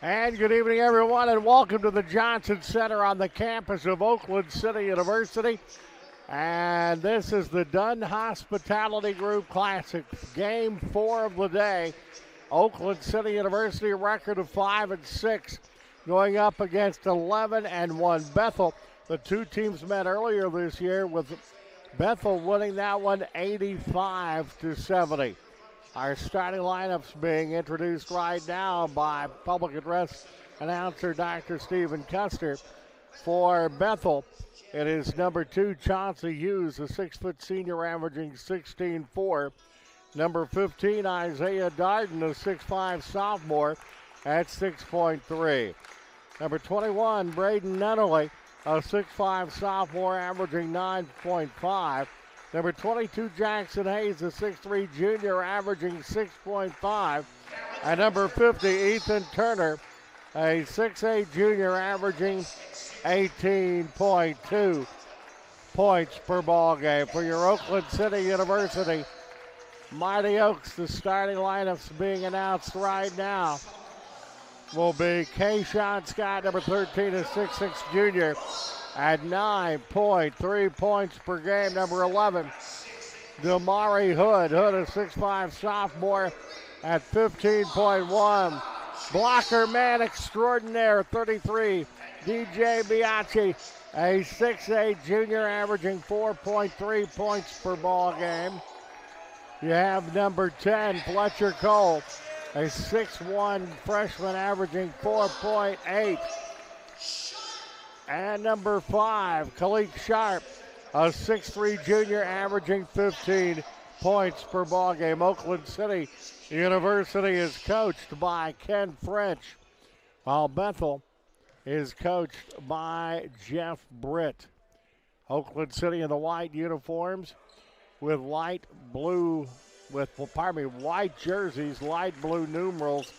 And good evening, everyone, and welcome to the Johnson Center on the campus of Oakland City University. And this is the Dunn Hospitality Group Classic, Game 4 of the day. Oakland City University, a record of 5-6, going up against 11-1 Bethel. The two teams met earlier this year, with Bethel winning that one 85-70. Our starting lineups being introduced right now by public address announcer Dr. Stephen Custer. For Bethel, it is number 2, Chauncey Hughes, a 6-foot senior averaging 16.4. Number 15, Isaiah Darden, a 6'5 sophomore at 6.3. Number 21, Braden Nunley, a 6'5 sophomore averaging 9.5. Number 22, Jackson Hayes, a 6'3 junior averaging 6.5. And number 50, Ethan Turner, a 6'8 junior averaging 18.2 points per ball game. For your Oakland City University Mighty Oaks, the starting lineups being announced right now will be Kayshawn Scott, number 13, a 6'6 junior at 9.3 points per game. Number 11, Damari Hood, a 6'5 sophomore at 15.1. Blocker man extraordinaire, 33, DJ Biaggi, a 6'8 junior averaging 4.3 points per ball game. You have number 10, Fletcher Cole, a 6'1 freshman averaging 4.8. And number 5, Khalid Sharp, a 6'3 junior averaging 15 points per ball game. Oakland City University is coached by Ken French, while Bethel is coached by Jeff Britt. Oakland City in the white uniforms with white jerseys, light blue numerals,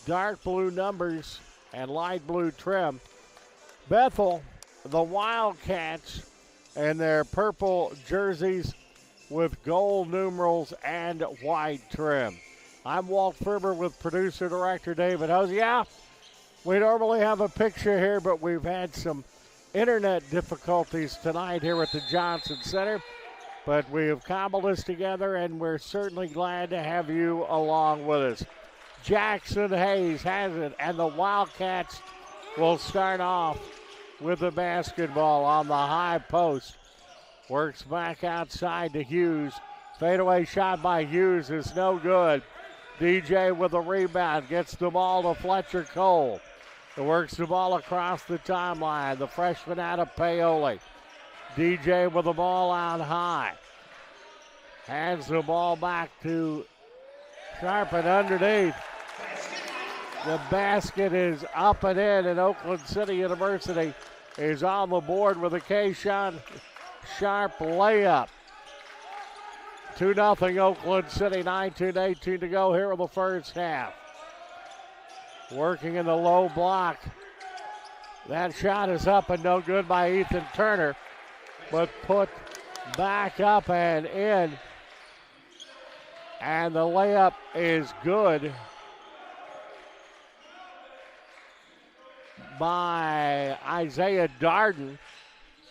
dark blue numbers, and light blue trim. Bethel, the Wildcats, in their purple jerseys with gold numerals and white trim. I'm Walt Ferber with producer-director David Hose. Yeah, we normally have a picture here, but we've had some internet difficulties tonight here at the Johnson Center. But we have cobbled this together, and we're certainly glad to have you along with us. Jackson Hayes has it, and the Wildcats will start off with the basketball on the high post. Works back outside to Hughes. Fadeaway shot by Hughes is no good. DJ with a rebound, gets the ball to Fletcher Cole. It works the ball across the timeline. The freshman out of Paoli. DJ with the ball out high. Hands the ball back to Sharp, and underneath. The basket is up and in, and Oakland City University is on the board with a Kayshawn Sharp layup. 2-0 Oakland City, 19-18 to go here in the first half. Working in the low block. That shot is up and no good by Ethan Turner, but put back up and in. And the layup is good by Isaiah Darden,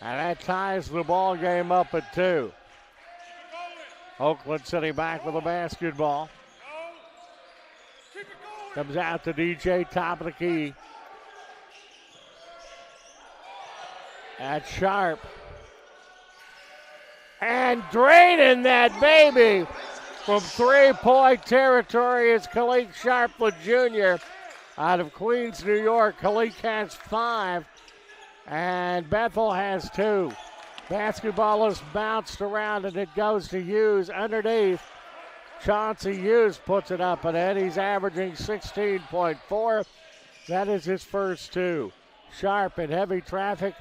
and that ties the ball game up at 2. Oakland City back with the basketball. Comes out to DJ, top of the key. At Sharp. And draining that baby from three-point territory is Khalid Sharp, the junior, out of Queens, New York. Khalid has 5, and Bethel has 2. Basketball is bounced around, and it goes to Hughes underneath. Chauncey Hughes puts it up and in. He's averaging 16.4. That is his first 2. Sharp in heavy traffic,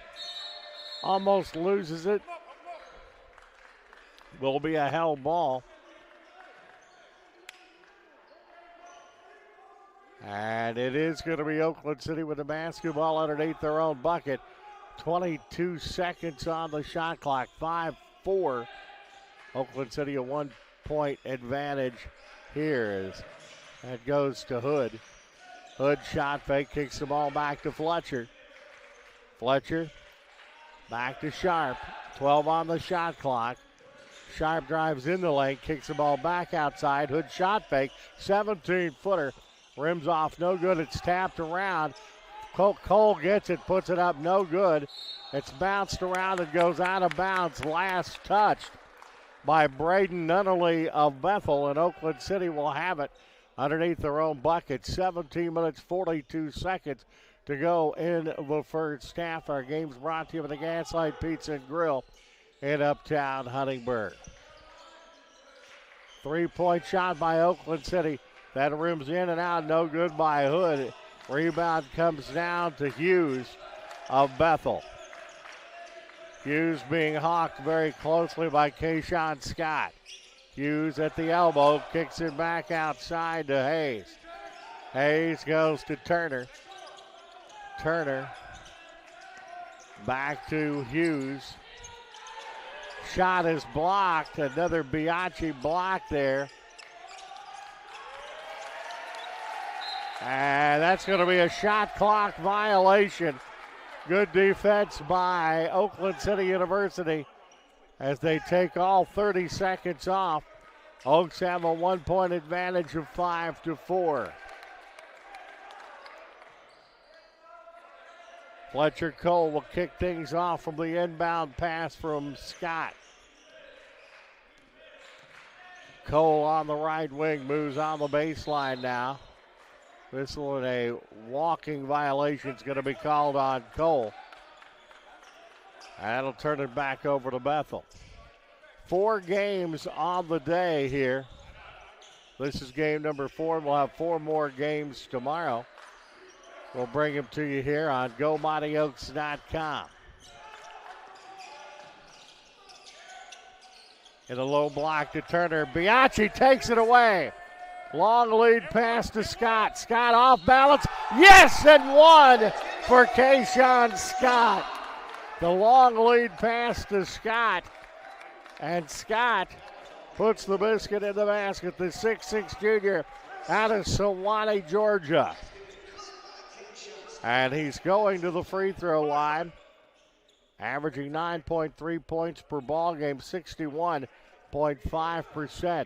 almost loses it. Will be a held ball. And it is going to be Oakland City with the basketball underneath their own bucket. 22 seconds on the shot clock. 5-4. Oakland City a 1-point advantage here as that goes to Hood. Hood shot fake, kicks the ball back to Fletcher. Fletcher back to Sharp. 12 on the shot clock. Sharp drives in the lane, kicks the ball back outside. Hood shot fake, 17-footer. Rims off, no good. It's tapped around. Cole gets it, puts it up, no good. It's bounced around and goes out of bounds. Last touched by Braden Nunnally of Bethel, and Oakland City will have it underneath their own bucket. 17 minutes, 42 seconds to go in the first half. Our game's brought to you by the Gaslight Pizza and Grill in Uptown Huntingburg. 3-point shot by Oakland City. That rims in and out, no good by Hood. Rebound comes down to Hughes of Bethel. Hughes being hawked very closely by Kayshawn Scott. Hughes at the elbow, kicks it back outside to Hayes. Hayes goes to Turner. Turner back to Hughes. Shot is blocked. Another Bianchi block there. And that's going to be a shot clock violation. Good defense by Oakland City University as they take all 30 seconds off. Oaks have a 1-point advantage of 5-4. Fletcher Cole will kick things off from the inbound pass from Scott. Cole on the right wing moves on the baseline now. This one, a walking violation, is going to be called on Cole. That'll turn it back over to Bethel. 4 games on the day here. This is game number 4. We'll have 4 more games tomorrow. We'll bring them to you here on GoMightyOaks.com. In a low block to Turner. Bianchi takes it away. Long lead pass to Scott. Scott off balance. Yes, and one for Kayshawn Scott. The long lead pass to Scott. And Scott puts the biscuit in the basket. The 6'6 junior out of Sewanee, Georgia. And he's going to the free throw line. Averaging 9.3 points per ball game, 61.5%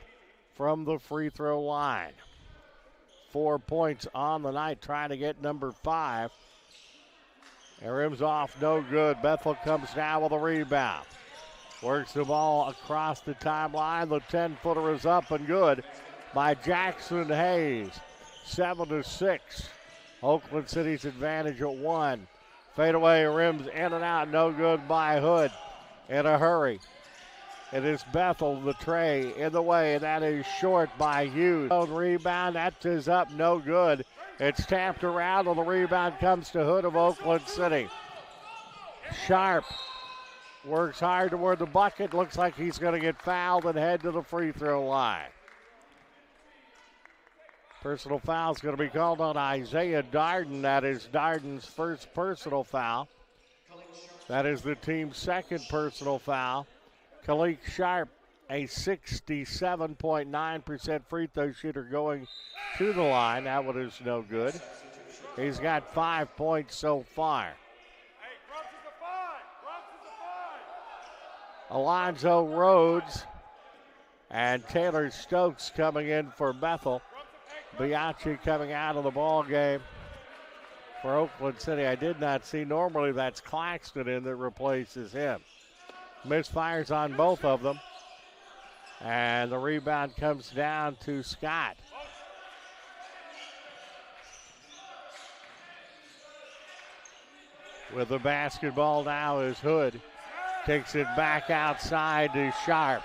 from the free throw line. 4 points on the night, trying to get number 5. And rims off, no good. Bethel comes down with a rebound. Works the ball across the timeline. The 10-footer is up and good by Jackson Hayes. 7-6. Oakland City's advantage at 1. Fadeaway rims in and out, no good by Hood. In a hurry. It is Bethel, the tray in the way, and that is short by Hughes. Rebound, that is up, no good. It's tapped around, and the rebound comes to Hood of Oakland City. Sharp works hard toward the bucket. Looks like he's going to get fouled and head to the free throw line. Personal foul is going to be called on Isaiah Darden. That is Darden's first personal foul. That is the team's second personal foul. Khalid Sharp, a 67.9% free throw shooter going to the line. That one is no good. He's got 5 points so far. Alonzo Rhodes and Taylor Stokes coming in for Bethel. Bianchi coming out of the ball game for Oakland City. I did not see. Normally that's Claxton in that replaces him. Misfires on both of them. And the rebound comes down to Scott. With the basketball now is Hood. Takes it back outside to Sharp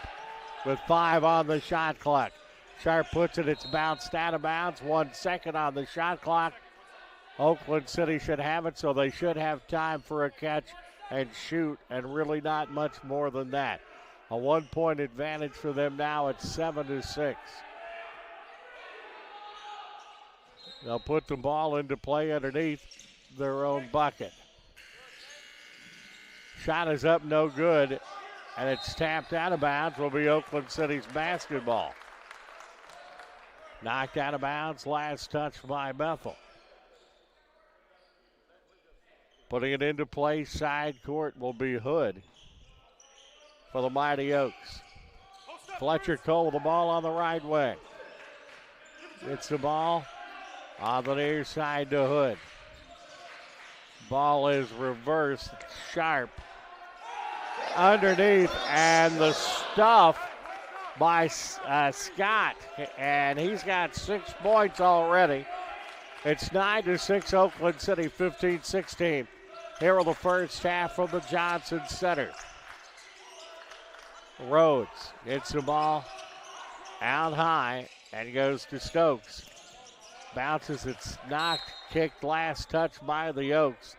with 5 on the shot clock. Sharp puts it, it's bounced out of bounds. 1 second on the shot clock. Oakland City should have it, so they should have time for a catch and shoot, and really not much more than that. A 1-point advantage for them now at 7-6. They'll put the ball into play underneath their own bucket. Shot is up, no good, and it's tapped out of bounds. Will be Oakland City's basketball. Knocked out of bounds, last touch by Bethel. Putting it into play, side court will be Hood for the Mighty Oaks. Fletcher Cole with the ball on the right wing. It's the ball on the near side to Hood. Ball is reversed, sharp underneath, and the stuff by Scott, and he's got 6 points already. It's 9-6, Oakland City, 15-16. Here in the first half from the Johnson Center. Rhodes gets the ball out high and goes to Stokes. Bounces, it's knocked, kicked, last touch by the Oaks.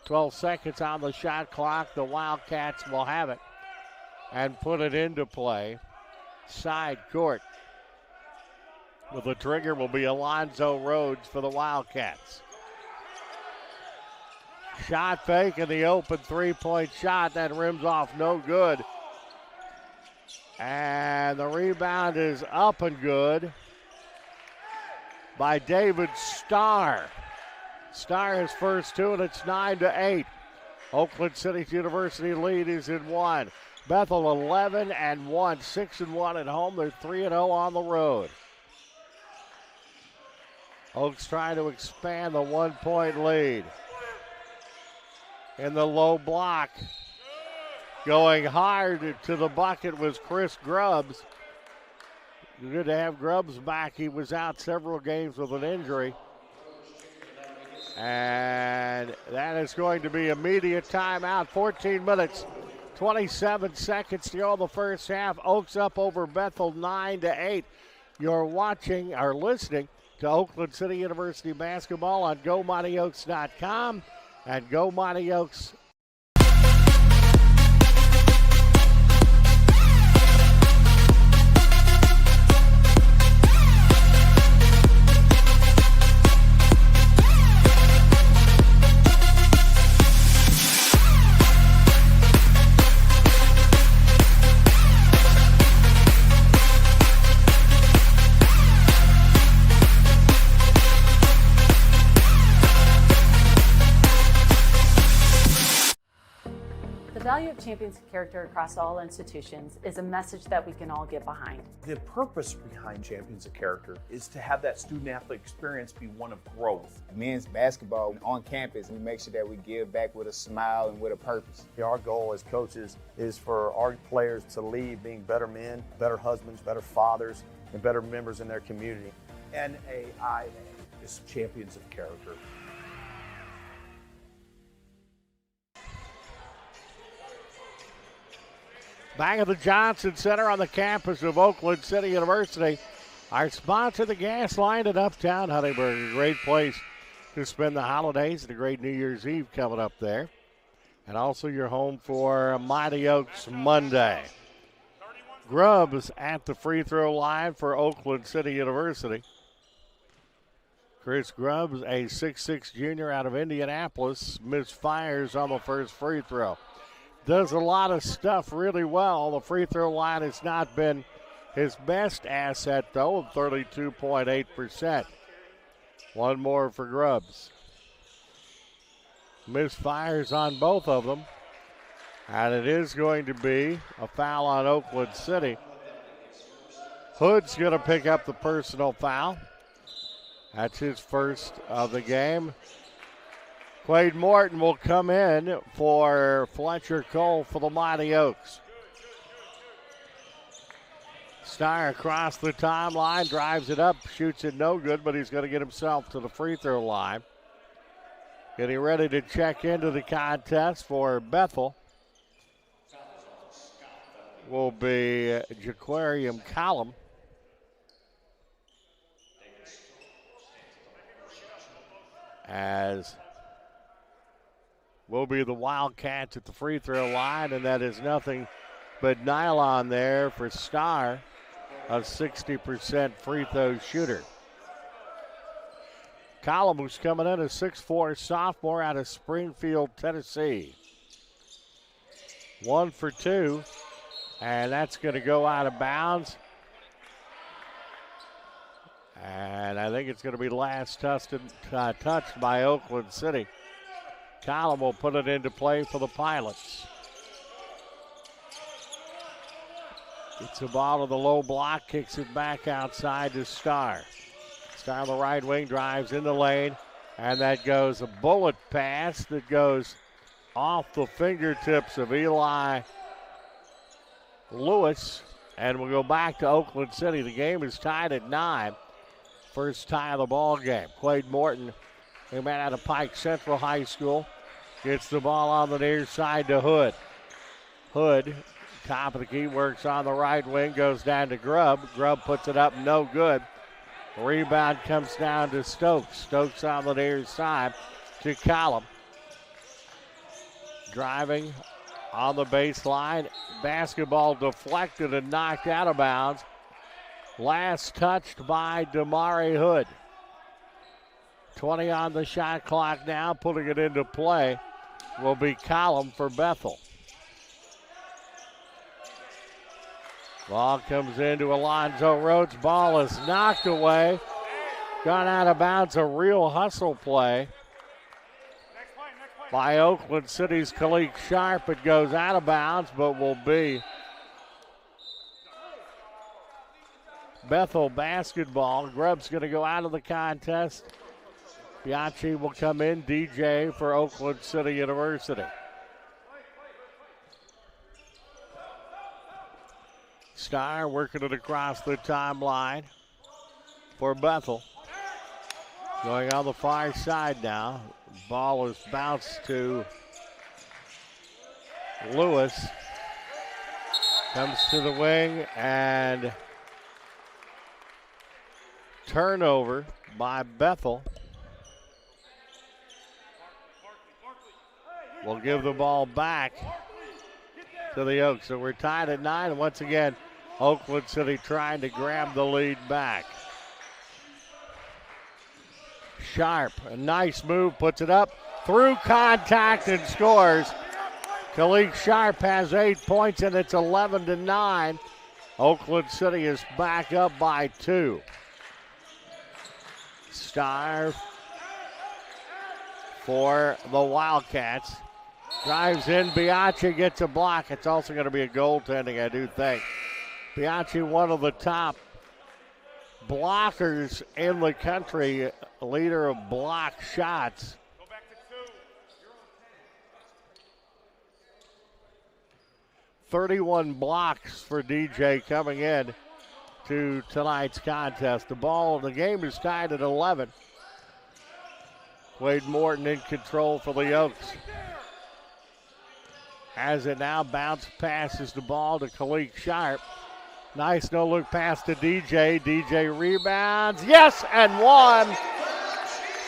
12 seconds on the shot clock. The Wildcats will have it and put it into play. Side court. With the trigger will be Alonzo Rhodes for the Wildcats. Shot fake and the open three-point shot. That rims off no good. And the rebound is up and good by David Starr. Starr his first 2, and it's 9-8. Oakland City's University lead is in 1. Bethel 11-1, 6-1 at home. They're 3-0 on the road. Oaks trying to expand the 1-point lead. In the low block, going hard to the bucket was Chris Grubbs. Good to have Grubbs back. He was out several games with an injury. And that is going to be immediate timeout. 14 minutes, 27 seconds to go in the first half. Oaks up over Bethel 9-8. You're watching or listening to Oakland City University basketball on GoMightyOaks.com and Go Mighty Oaks. The value of champions of character across all institutions is a message that we can all get behind. The purpose behind Champions of Character is to have that student-athlete experience be one of growth. Men's basketball on campus, we make sure that we give back with a smile and with a purpose. Our goal as coaches is for our players to leave being better men, better husbands, better fathers, and better members in their community. NAIA is Champions of Character. Back at the Johnson Center on the campus of Oakland City University. Our sponsor, the Gas Line at Uptown Huntingburg. A great place to spend the holidays and a great New Year's Eve coming up there. And also your home for Mighty Oaks Monday. Grubbs at the free throw line for Oakland City University. Chris Grubbs, a 6'6 junior out of Indianapolis, misfires on the first free throw. Does a lot of stuff really well. The free throw line has not been his best asset, though, of 32.8%. One more for Grubbs. Misfires on both of them. And it is going to be a foul on Oakland City. Hood's going to pick up the personal foul. That's his first of the game. Quade Morton will come in for Fletcher Cole for the Mighty Oaks. Starr across the timeline, drives it up, shoots it no good, but he's going to get himself to the free throw line. Getting ready to check into the contest for Bethel will be Jaquarium Collum. As will be the Wildcats at the free throw line, and that is nothing but nylon there for Starr, a 60% free throw shooter. Collum, who's coming in, a 6'4 sophomore out of Springfield, Tennessee. 1 for 2, and that's going to go out of bounds. And I think it's going to be last touched by Oakland City. Collum will put it into play for the Pilots. Gets the ball to the low block, kicks it back outside to Starr. Starr on the right wing, drives in the lane, and that goes a bullet pass that goes off the fingertips of Eli Lewis. And we'll go back to Oakland City. The game is tied at 9. First tie of the ball game. Quade Morton, a man out of Pike Central High School, gets the ball on the near side to Hood. Hood, top of the key, works on the right wing, goes down to Grubb. Grubb puts it up, no good. Rebound comes down to Stokes. Stokes on the near side to Collum. Driving on the baseline. Basketball deflected and knocked out of bounds. Last touched by Damari Hood. 20 on the shot clock now. Putting it into play will be Collum for Bethel. Ball comes into Alonzo Rhodes. Ball is knocked away. Gone out of bounds. A real hustle play by Oakland City's Khalid Sharp. It goes out of bounds, but will be Bethel basketball. Grubb's going to go out of the contest. Bianchi will come in. DJ for Oakland City University. Starr working it across the timeline for Bethel. Going on the far side now. Ball is bounced to Lewis. Comes to the wing and turnover by Bethel. We'll give the ball back to the Oaks. So we're tied at 9. And once again, Oakland City trying to grab the lead back. Sharp, a nice move, puts it up through contact and scores. Khalid Sharp has 8 points and it's 11-9. Oakland City is back up by 2. Starr for the Wildcats. Drives in, Bianchi gets a block. It's also going to be a goaltending, I do think. Bianchi, one of the top blockers in the country, leader of block shots. 31 blocks for DJ coming in to tonight's contest. The game is tied at 11. Quade Morton in control for the Oaks. As it now passes the ball to Khalid Sharp. Nice no-look pass to DJ. DJ rebounds. Yes, and one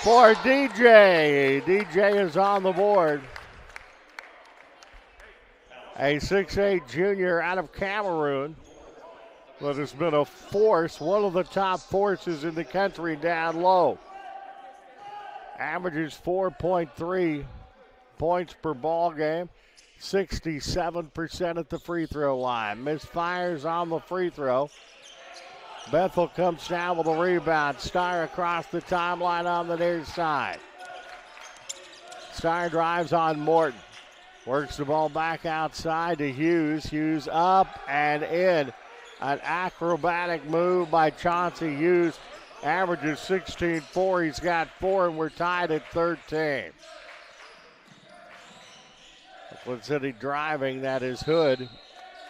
for DJ. DJ is on the board. A 6'8 junior out of Cameroon that has been a force, one of the top forces in the country down low. Averages 4.3 points per ball game. 67% at the free throw line. Misfires on the free throw. Bethel comes down with a rebound. Starr across the timeline on the near side. Starr drives on Morton. Works the ball back outside to Hughes. Hughes up and in. An acrobatic move by Chauncey Hughes. Averages 16-4. He's got 4, and we're tied at 13. Oakland City driving, that is Hood.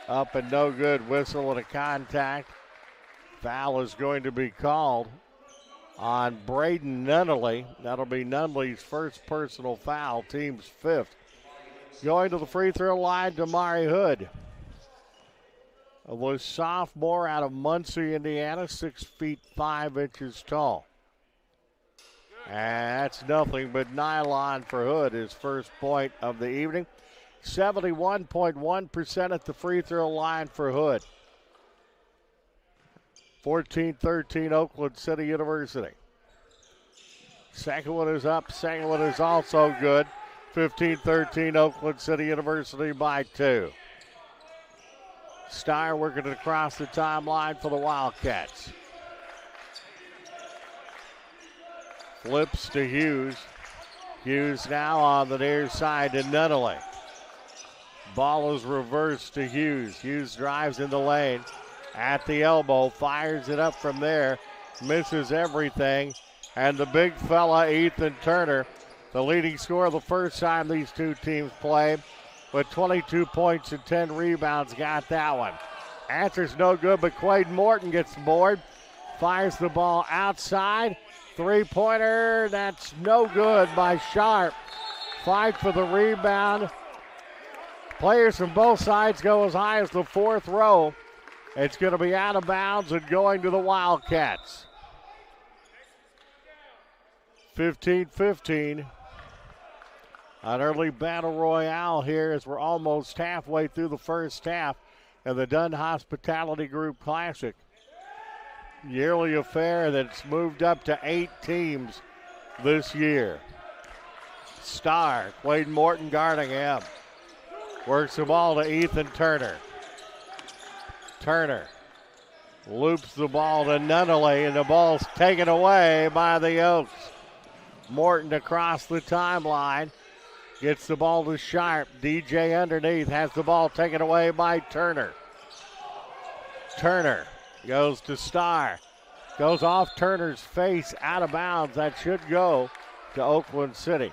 Up and no good. Whistle and a contact. Foul is going to be called on Braden Nunnally. That'll be Nunnally's first personal foul, team's 5th. Going to the free throw line, Damari Hood. A sophomore out of Muncie, Indiana, 6 feet 5 inches tall. And that's nothing but nylon for Hood, his first point of the evening. 71.1% at the free throw line for Hood. 14-13 Oakland City University. Second one is up, second one is also good. 15-13 Oakland City University by 2. Starr working it across the timeline for the Wildcats. Flips to Hughes. Hughes now on the near side to Nunnally. Ball is reversed to Hughes. Hughes drives in the lane at the elbow, fires it up from there, misses everything. And the big fella, Ethan Turner, the leading scorer the first time these two teams played, with 22 points and 10 rebounds, got that one. Answer's no good, but Quade Morton gets the board, fires the ball outside. Three-pointer, that's no good by Sharp. Fight for the rebound. Players from both sides go as high as the fourth row. It's going to be out of bounds and going to the Wildcats. 15-15. An early battle royale here as we're almost halfway through the first half of the Dunn Hospitality Group Classic. Yearly affair that's moved up to 8 teams this year. Starr, Quade Morton guarding him. Works the ball to Ethan Turner. Turner loops the ball to Nunnally, and the ball's taken away by the Oaks. Morton across the timeline. Gets the ball to Sharp. DJ underneath has the ball taken away by Turner. Turner goes to Starr. Goes off Turner's face, out of bounds. That should go to Oakland City.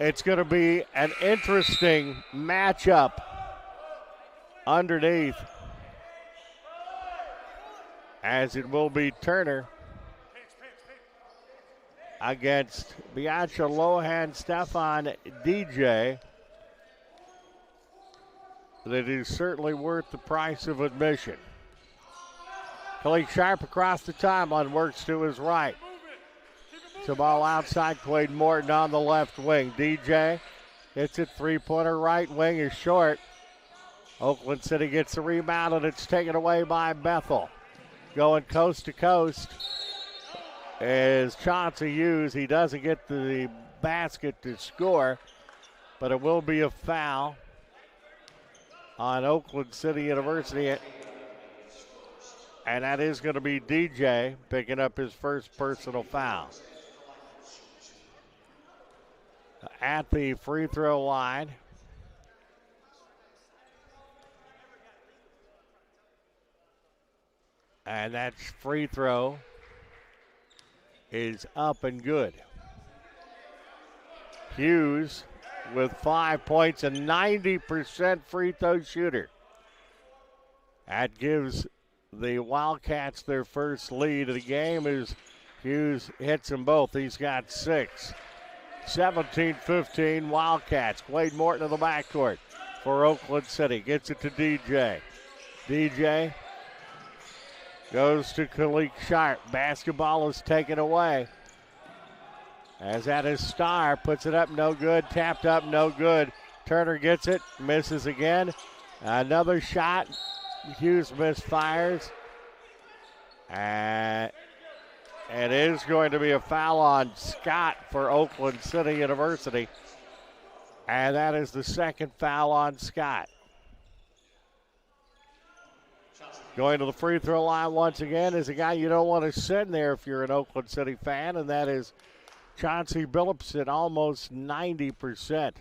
It's going to be an interesting matchup underneath, as it will be Turner against Bianca Lohan, Stefan DJ. That is certainly worth the price of admission. Khalid Sharp across the timeline, works to his right. The ball outside, Quade Morton on the left wing. DJ hits it, three-pointer right wing is short. Oakland City gets the rebound, and it's taken away by Bethel. Going coast to coast is Chauncey Hughes. He doesn't get the basket to score, but it will be a foul on Oakland City University. And that is going to be DJ picking up his first personal foul. At the free throw line, and that free throw is up and good. Hughes with 5 points, a 90% free throw shooter. That gives the Wildcats their first lead of the game as Hughes hits them both. He's got 6. 17-15 Wildcats. Quade Morton in the backcourt for Oakland City. Gets it to DJ. DJ goes to Khalid Sharp. Basketball is taken away. As that is Starr. Puts it up, no good. Tapped up, no good. Turner gets it, misses again. Another shot. Hughes misfires. And it is going to be a foul on Scott for Oakland City University. And that is the second foul on Scott. Going to the free throw line once again is a guy you don't want to send there if you're an Oakland City fan, and that is Chauncey Billups at almost 90%.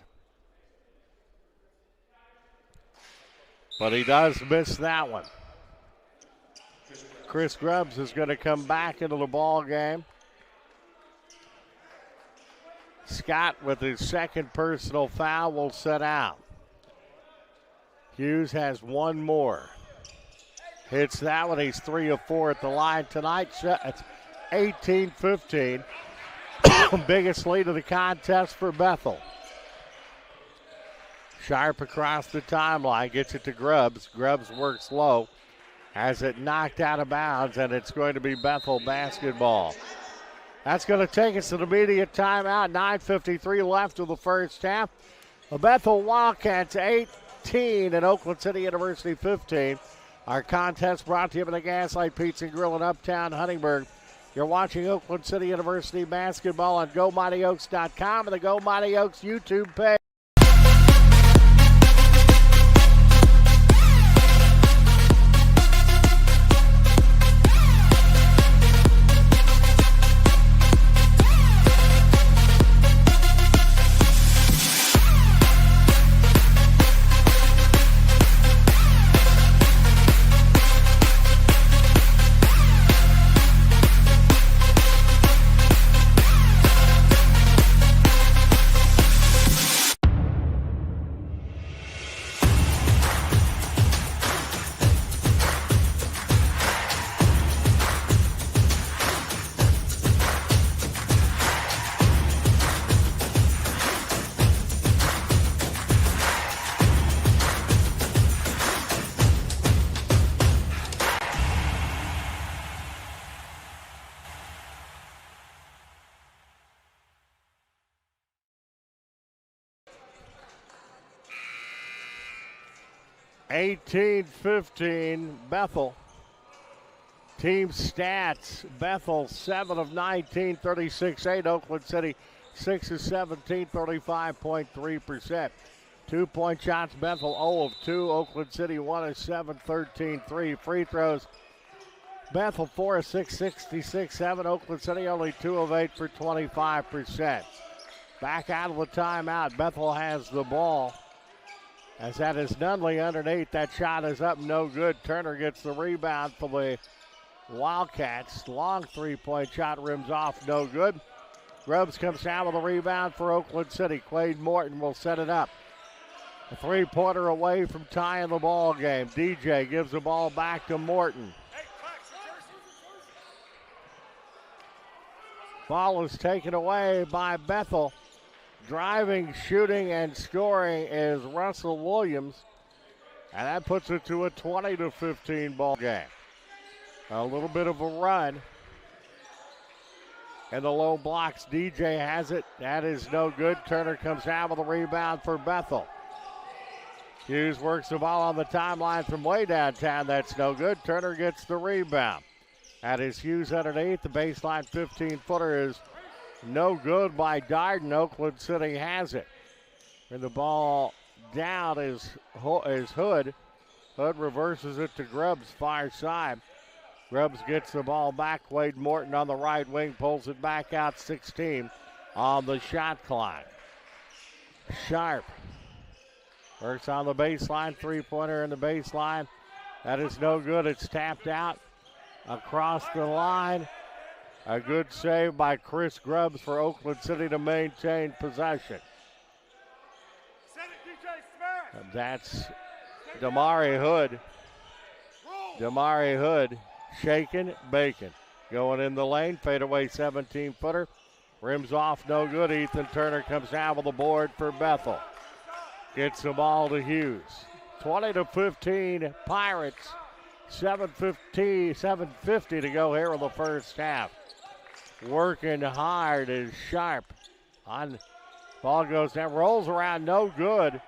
But he does miss that one. Chris Grubbs is going to come back into the ball game. Scott with his second personal foul will set out. Hughes has one more. Hits that one. He's 3 of 4 at the line tonight. It's 18-15. Biggest lead of the contest for Bethel. Sharp across the timeline. Gets it to Grubbs. Grubbs works low. Has it knocked out of bounds, and it's going to be Bethel basketball. That's going to take us to the immediate timeout. 9:53 left of the first half. The Bethel Wildcats 18 and Oakland City University 15. Our contest brought to you by the Gaslight Pizza and Grill in Uptown Huntingburg. You're watching Oakland City University basketball on GoMightyOaks.com and the Go Mighty Oaks YouTube page. 18-15 Bethel. Team stats, Bethel 7 of 19, 36-8. Oakland City 6 of 17, 35.3%. 2-point shots, Bethel 0 of 2. Oakland City 1 of 7, 13-3. Free throws, Bethel 4 of 6, 66-7. Oakland City only 2 of 8 for 25%. Back out of the timeout, Bethel has the ball. As that is Nunley underneath. That shot is up, no good. Turner gets the rebound for the Wildcats. Long three-point shot, rims off, no good. Grubbs comes down with a rebound for Oakland City. Quade Morton will set it up. A three-pointer away from tying the ball game. DJ gives the ball back to Morton. Ball is taken away by Bethel. Driving, shooting, and scoring is Russell Williams. And that puts it to a 20-15 ball game. A little bit of a run. And the low blocks, DJ has it. That is no good. Turner comes down with a rebound for Bethel. Hughes works the ball on the timeline from way downtown. That's no good. Turner gets the rebound. That is Hughes underneath. The baseline 15-footer is no good by Darden. Oakland City has it. And the ball down is Hood. Hood reverses it to Grubbs, far side. Grubbs gets the ball back. Wade Morton on the right wing pulls it back out. 16 on the shot clock. Sharp works on the baseline. Three-pointer in the baseline. That is no good. It's tapped out across the line. A good save by Chris Grubbs for Oakland City to maintain possession. And that's Damari Hood. Damari Hood shaking, baking. Going in the lane, fadeaway 17-footer. Rims off, no good. Ethan Turner comes down with the board for Bethel. Gets the ball to Hughes. 20-15 Pirates. 7:50 to go here in the first half. Working hard is Sharp. Ball goes down, rolls around, no good.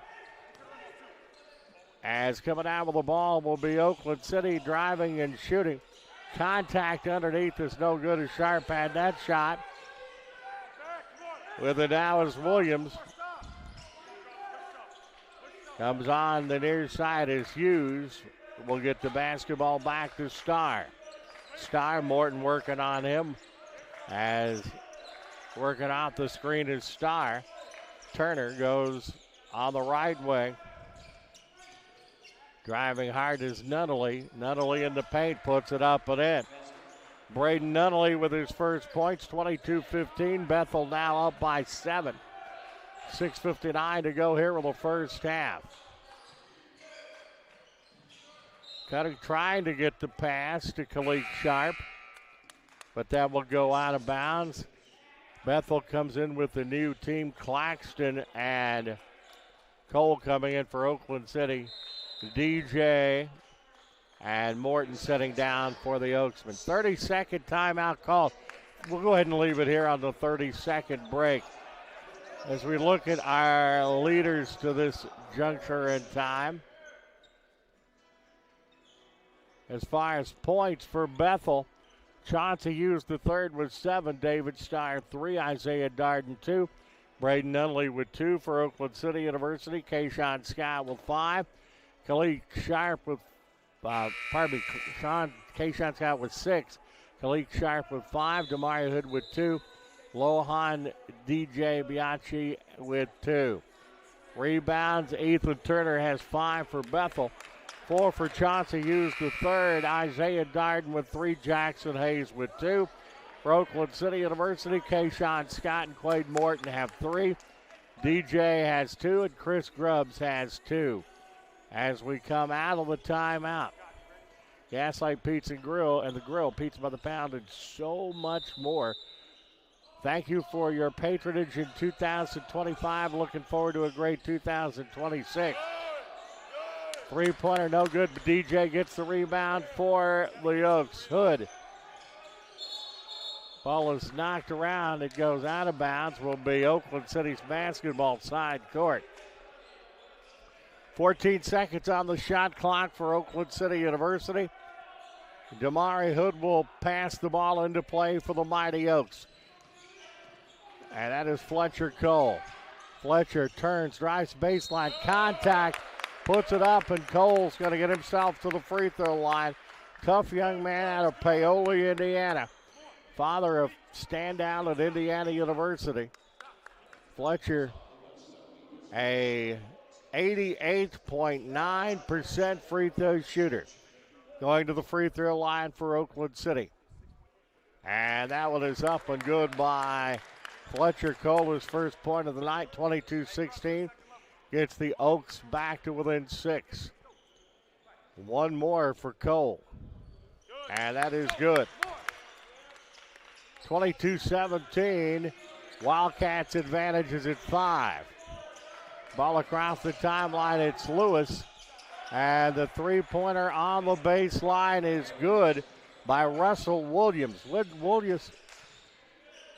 As coming out with the ball will be Oakland City driving and shooting. Contact underneath is no good as Sharp had that shot. With it now is Williams. Comes on the near side is Hughes. We'll get the basketball back to Starr. Starr, Morton working on him. As working out the screen is Starr. Turner goes on the right wing. Driving hard is Nunnally. Nunnally in the paint, puts it up and in. Braden Nunnally with his first points, 22-15. Bethel now up by 7. 6:59 to go here in the first half. Trying to get the pass to Khalid Sharp, but that will go out of bounds. Bethel comes in with the new team, Claxton and Cole coming in for Oakland City. DJ and Morton setting down for the Oaksmen. 30-second timeout call. We'll go ahead and leave it here on the 30-second break. As we look at our leaders to this juncture in time. As far as points for Bethel, Chauncey Hughes the third with 7, David Starr 3, Isaiah Darden 2, Braden Nunnally with 2 for Oakland City University, Kayshawn Scott with 5, Khalid Sharp with, Kayshawn Scott with 6, Khalid Sharp with 5, Damari Hood with 2, Lohan DJ Bianchi with 2. Rebounds, Ethan Turner has 5 for Bethel. 4 for Chauncey Hughes the third, Isaiah Darden with 3, Jackson Hayes with 2. For Oakland City University, Kayshawn Scott and Quade Morton have 3. DJ has 2 and Chris Grubbs has 2. As we come out of the timeout, Gaslight Pizza Grill and the Grill, pizza by the pound, and so much more. Thank you for your patronage in 2025. Looking forward to a great 2026. Three-pointer, no good, but DJ gets the rebound for the Oaks. Hood. Ball is knocked around. It goes out of bounds. Will be Oakland City's basketball side court. 14 seconds on the shot clock for Oakland City University. Damari Hood will pass the ball into play for the Mighty Oaks. And that is Fletcher Cole. Fletcher turns, drives baseline, contact, puts it up, and Cole's going to get himself to the free throw line. Tough young man out of Paoli, Indiana. Father of standout at Indiana University. Fletcher, a 88.9% free throw shooter. Going to the free throw line for Oakland City. And that one is up and good by Fletcher Cole, his first point of the night, 22-16. Gets the Oaks back to within 6. One more for Cole. And that is good. 22-17. Wildcats advantage is at 5. Ball across the timeline, it's Lewis. And the three-pointer on the baseline is good by Russell Williams.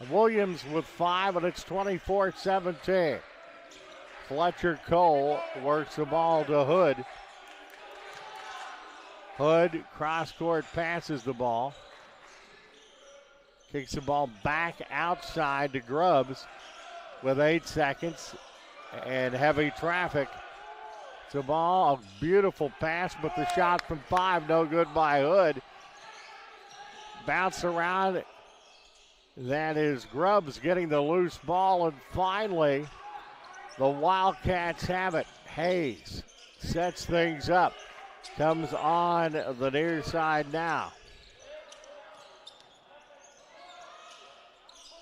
Williams with 5, and it's 24-17. Fletcher Cole works the ball to Hood. Hood cross-court passes the ball. Kicks the ball back outside to Grubbs with 8 seconds and heavy traffic. It's a ball, a beautiful pass, but the shot from 5, no good by Hood. Bounce around. That is Grubbs getting the loose ball, and finally the Wildcats have it. Hayes sets things up. Comes on the near side now.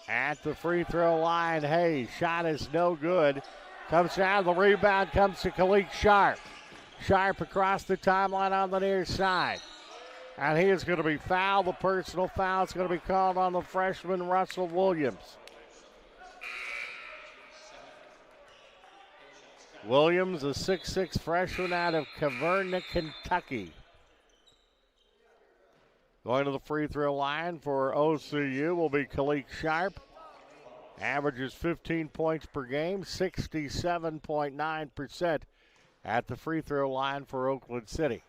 At the free throw line, Hayes. Shot is no good. Comes down, the rebound comes to Khalid Sharp. Sharp across the timeline on the near side. And he is going to be fouled. The personal foul is going to be called on the freshman, Russell Williams. Williams, a 6'6" freshman out of Caverna, Kentucky. Going to the free throw line for OCU will be Khalid Sharp. Averages 15 points per game, 67.9% at the free throw line for Oakland City.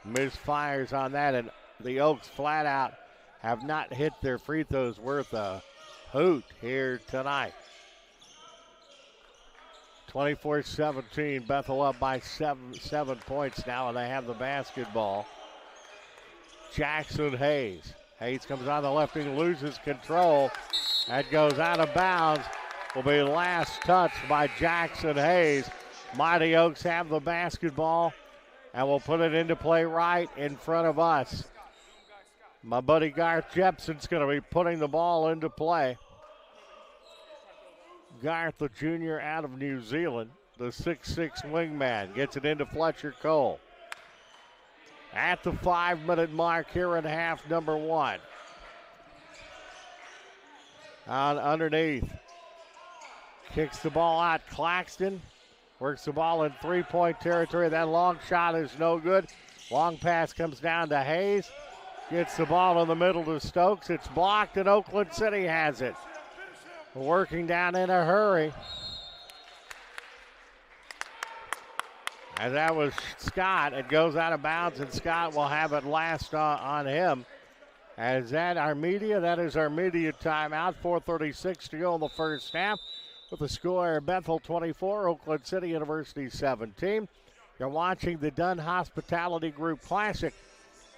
Misfires on that, and the Oaks flat out have not hit their free throws worth a hoot here tonight. 24-17, Bethel up by 7 points now, and they have the basketball. Jackson Hayes. Hayes comes on the left wing, loses control. That goes out of bounds. Will be last touch by Jackson Hayes. Mighty Oaks have the basketball, and we'll put it into play right in front of us. My buddy Garth Jepson's going to be putting the ball into play. Garth, the junior out of New Zealand, the 6'6" wingman, gets it into Fletcher Cole. At the 5-minute mark here in half number 1. On underneath. Kicks the ball out. Claxton works the ball in three-point territory. That long shot is no good. Long pass comes down to Hayes. Gets the ball in the middle to Stokes. It's blocked, and Oakland City has it. Working down in a hurry. And that was Scott. It goes out of bounds, and Scott will have it last on him. And is that our media? That is our media timeout. 4:36 to go in the first half. With the score, Bethel 24, Oakland City University 17. You're watching the Dunn Hospitality Group Classic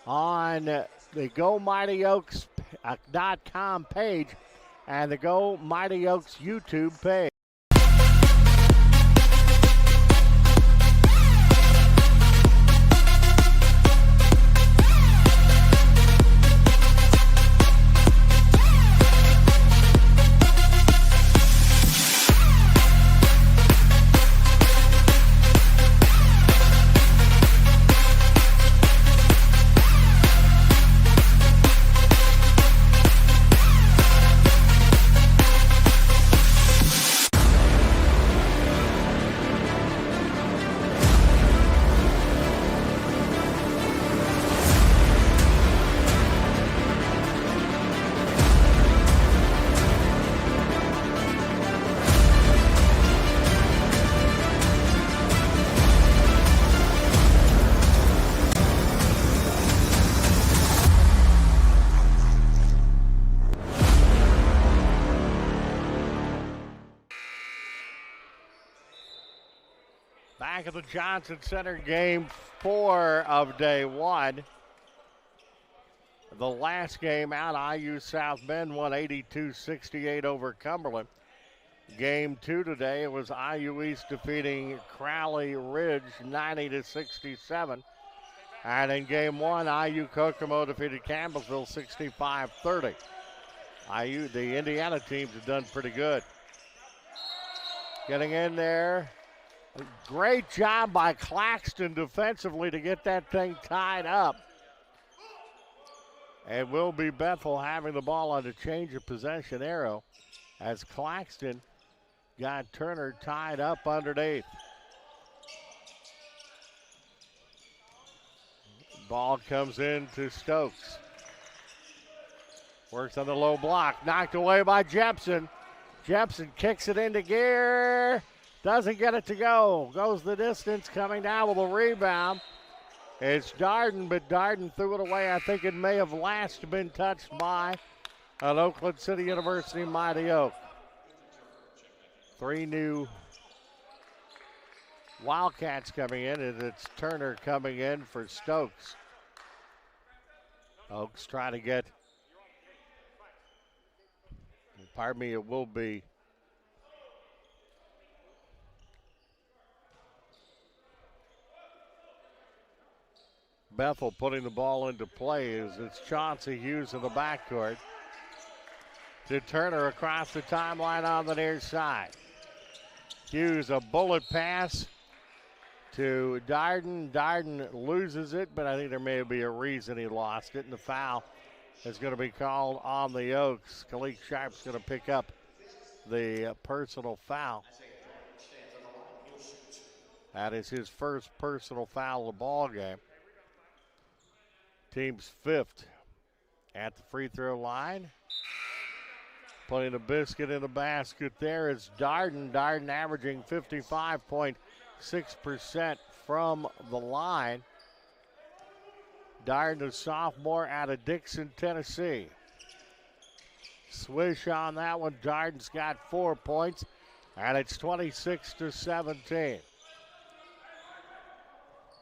on the GoMightyOaks.com page and the Go Mighty Oaks YouTube page. back at the Johnson Center, game 4 of day 1. The last game out, IU South Bend won 82-68 over Cumberland. Game 2 today, it was IU East defeating Crowley Ridge 90-67. And in game 1, IU Kokomo defeated Campbellsville 65-30. The Indiana teams have done pretty good. Getting in there. Great job by Claxton defensively to get that thing tied up. And will be Bethel having the ball on the change of possession arrow as Claxton got Turner tied up underneath. Ball comes in to Stokes. Works on the low block, knocked away by Jepson. Jepson kicks it into gear. Doesn't get it to go. Goes the distance, coming down with a rebound. It's Darden, but Darden threw it away. I think it may have last been touched by an Oakland City University Mighty Oak. 3 new Wildcats coming in, and it's Turner coming in for Stokes. Oaks trying to get, pardon me, it will be Bethel putting the ball into play as it's Chauncey Hughes in the backcourt to Turner across the timeline on the near side. Hughes, a bullet pass to Darden. Darden loses it, but I think there may be a reason he lost it, and the foul is going to be called on the Oaks. Khalid Sharp's going to pick up the personal foul. That is his first personal foul of the ball game. Team's 5th at the free throw line. Putting a biscuit in the basket there is Darden. Darden averaging 55.6% from the line. Darden, a sophomore out of Dixon, Tennessee. Swish on that one. Darden's got 4 points, and it's 26-17.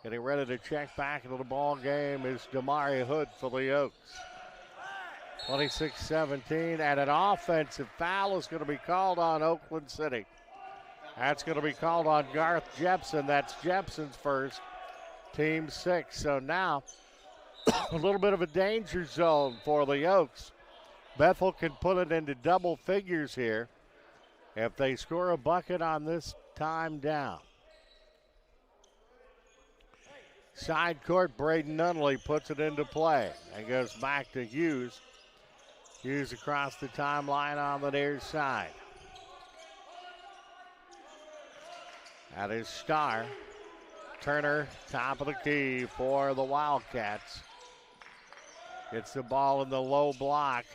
Getting ready to check back into the ball game is Damari Hood for the Oaks. 26-17, and an offensive foul is going to be called on Oakland City. That's going to be called on Garth Jepson. That's Jepson's first, team 6. So now a little bit of a danger zone for the Oaks. Bethel can put it into double figures here if they score a bucket on this time down. Side court, Braden Nunley puts it into play and goes back to Hughes. Hughes across the timeline on the near side. That is Starr. Turner, top of the key for the Wildcats. Gets the ball in the low block.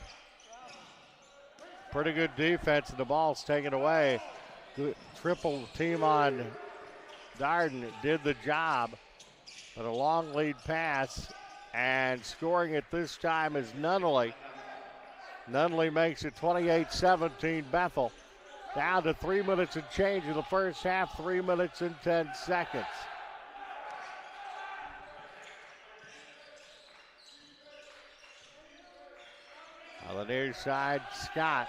Pretty good defense, and the ball's taken away. The triple team on Darden did the job. But a long lead pass, and scoring it this time is Nunley. Nunley makes it 28-17 Bethel. Down to 3 minutes and change in the first half, 3 minutes and 10 seconds. On the near side, Scott.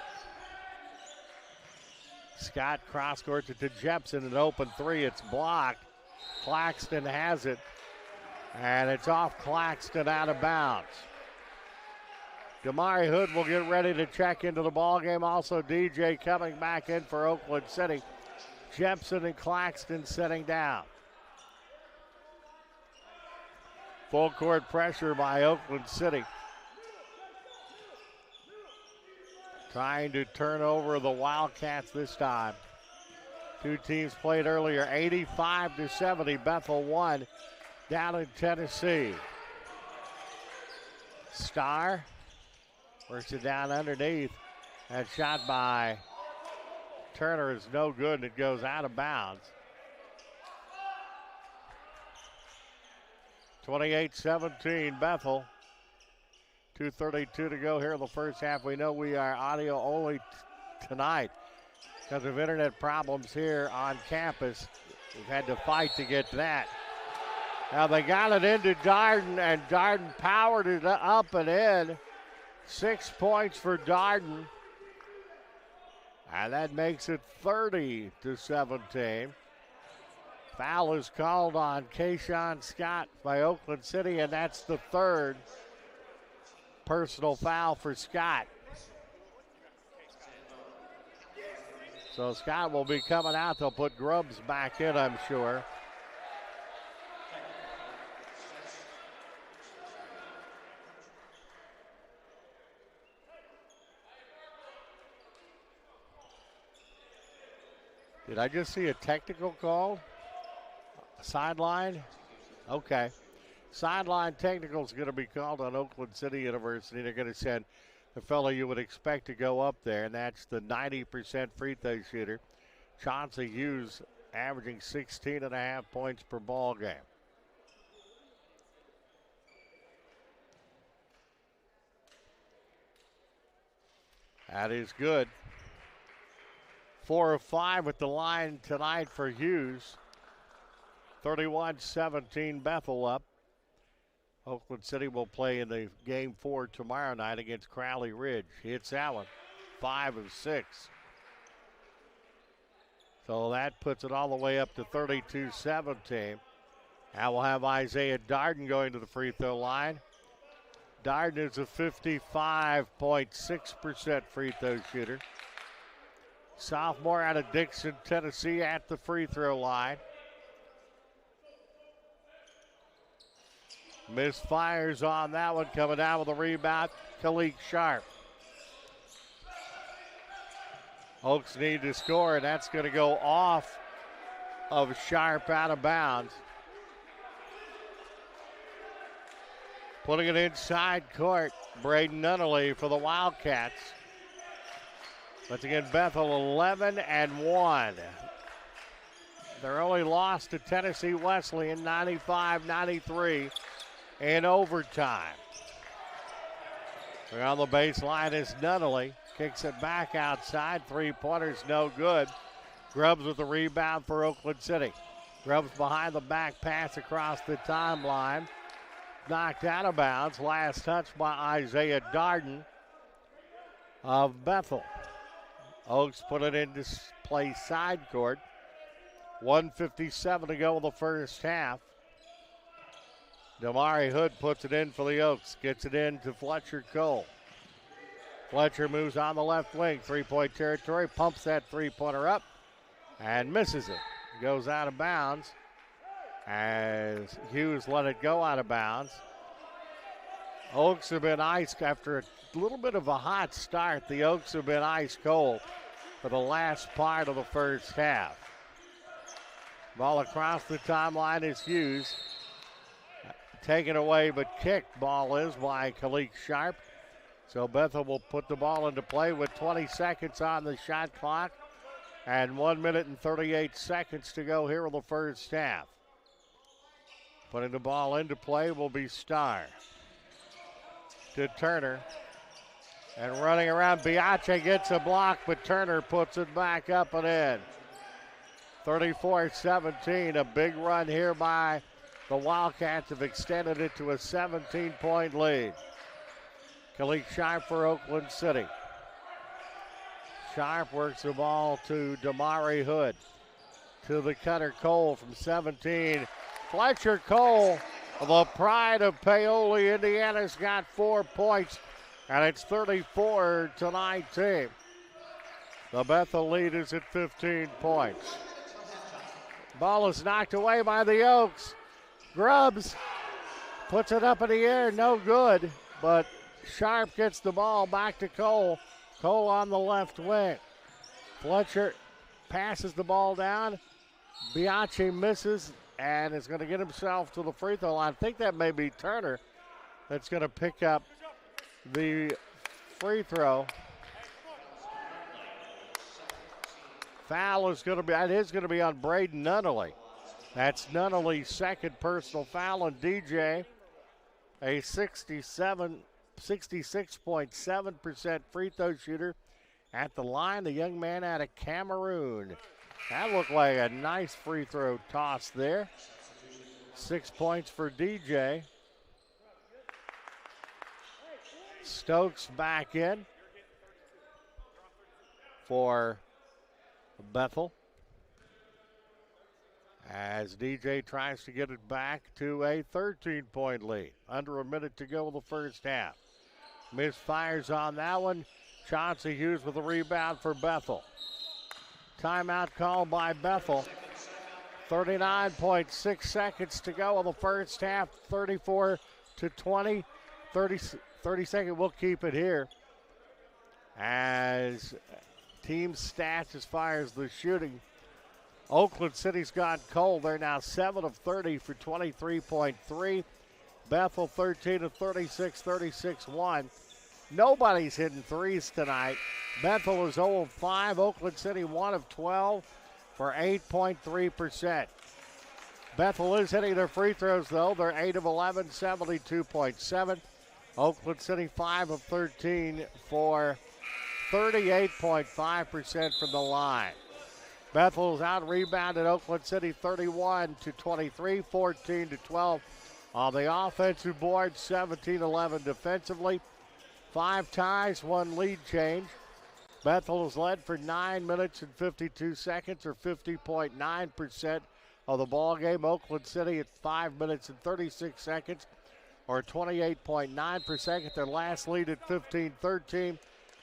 Scott cross courts it to Jepson, an open 3, it's blocked. Claxton has it. And it's off Claxton, out of bounds. Damari Hood will get ready to check into the ball game. Also, DJ coming back in for Oakland City. Jepson and Claxton sitting down. Full court pressure by Oakland City. Trying to turn over the Wildcats this time. Two teams played earlier, 85-70. Bethel won down in Tennessee. Starr works it down underneath. That shot by Turner is no good, and it goes out of bounds. 28-17 Bethel. 2:32 to go here in the first half. We know we are audio only tonight because of internet problems here on campus. We've had to fight to get that. Now they got it into Darden, and Darden powered it up and in. 6 points for Darden. And that makes it 30-17. Foul is called on Kayshawn Scott by Oakland City, and that's the third personal foul for Scott. So Scott will be coming out. They'll put Grubbs back in, I'm sure. Did I just see a technical call? Sideline? Okay. Sideline technical is going to be called on Oakland City University. They're going to send the fellow you would expect to go up there, and that's the 90% free throw shooter, Chauncey Hughes, averaging 16.5 points per ball game. That is good. 4 of 5 at the line tonight for Hughes. 31-17 Bethel up. Oakland City will play in the game 4 tomorrow night against Crowley Ridge. He hits that one, 5 of 6. So that puts it all the way up to 32-17. Now we'll have Isaiah Darden going to the free throw line. Darden is a 55.6% free throw shooter. Sophomore out of Dixon, Tennessee, at the free throw line. Misfires on that one, coming down with a rebound, Khalid Sharp. Oaks need to score, and that's going to go off of Sharp, out of bounds. Putting it inside court, Braden Nunnally for the Wildcats. Once again, Bethel 11-1. Their only loss to Tennessee Wesleyan, 95-93 in overtime. They're on the baseline is Nunnally. Kicks it back outside. Three-pointer's no good. Grubbs with the rebound for Oakland City. Grubbs behind the back pass across the timeline. Knocked out of bounds. Last touch by Isaiah Darden of Bethel. Oaks put it into play side court. 1:57 to go in the first half. Damari Hood puts it in for the Oaks. Gets it in to Fletcher Cole. Fletcher moves on the left wing. Three-point territory. Pumps that three-pointer up and misses it. Goes out of bounds as Hughes let it go out of bounds. Oaks have been ice after a little bit of a hot start. The Oaks have been ice cold for the last part of the first half. Ball across the timeline is Hughes. Taken away but kicked. Ball is by Khalid Sharp. So Bethel will put the ball into play with 20 seconds on the shot clock and 1 minute and 38 seconds to go here in the first half. Putting the ball into play will be Starr. To Turner. And running around, Biache gets a block, but Turner puts it back up and in. 34-17, a big run here by the Wildcats have extended it to a 17-point lead. Khalid Sharp for Oakland City. Sharp works the ball to Damari Hood. To the cutter Cole from 17. Fletcher Cole, the pride of Paoli, Indiana's got 4 points, and it's 34-19. The Bethel lead is at 15 points. Ball is knocked away by the Oaks. Grubbs puts it up in the air, no good, but Sharp gets the ball back to Cole. Cole on the left wing. Fletcher passes the ball down. Biache misses and is going to get himself to the free throw line. I think that may be Turner that's going to pick up the free throw. Foul is going to be, it is going to be on Braden Nunnally. That's Nunnally's second personal foul on DJ. A 66.7% free throw shooter at the line. The young man out of Cameroon. That looked like a nice free throw toss there. 6 points for DJ. Stokes back in for Bethel as DJ tries to get it back to a 13-point lead. Under a minute to go in the first half. Misfires on that one. Chauncey Hughes with a rebound for Bethel. Timeout called by Bethel. 39.6 seconds to go in the first half. 34-20. 30-second, we'll keep it here. As team stats as far as the shooting. Oakland City's gone cold. They're now 7 of 30 for 23.3. Bethel 13 of 36, 36-1. Nobody's hitting threes tonight. Bethel is 0 of 5. Oakland City 1 of 12 for 8.3%. Bethel is hitting their free throws, though. They're 8 of 11, 72.7. Oakland City 5 of 13 for 38.5% from the line. Bethel's out rebounded Oakland City 31-23, 14-12 on the offensive board, 17-11 defensively. 5 ties, 1 lead change. Bethel has led for 9 minutes and 52 seconds, or 50.9% of the ball game. Oakland City at 5 minutes and 36 seconds, or 28.9%. Their last lead at 15-13,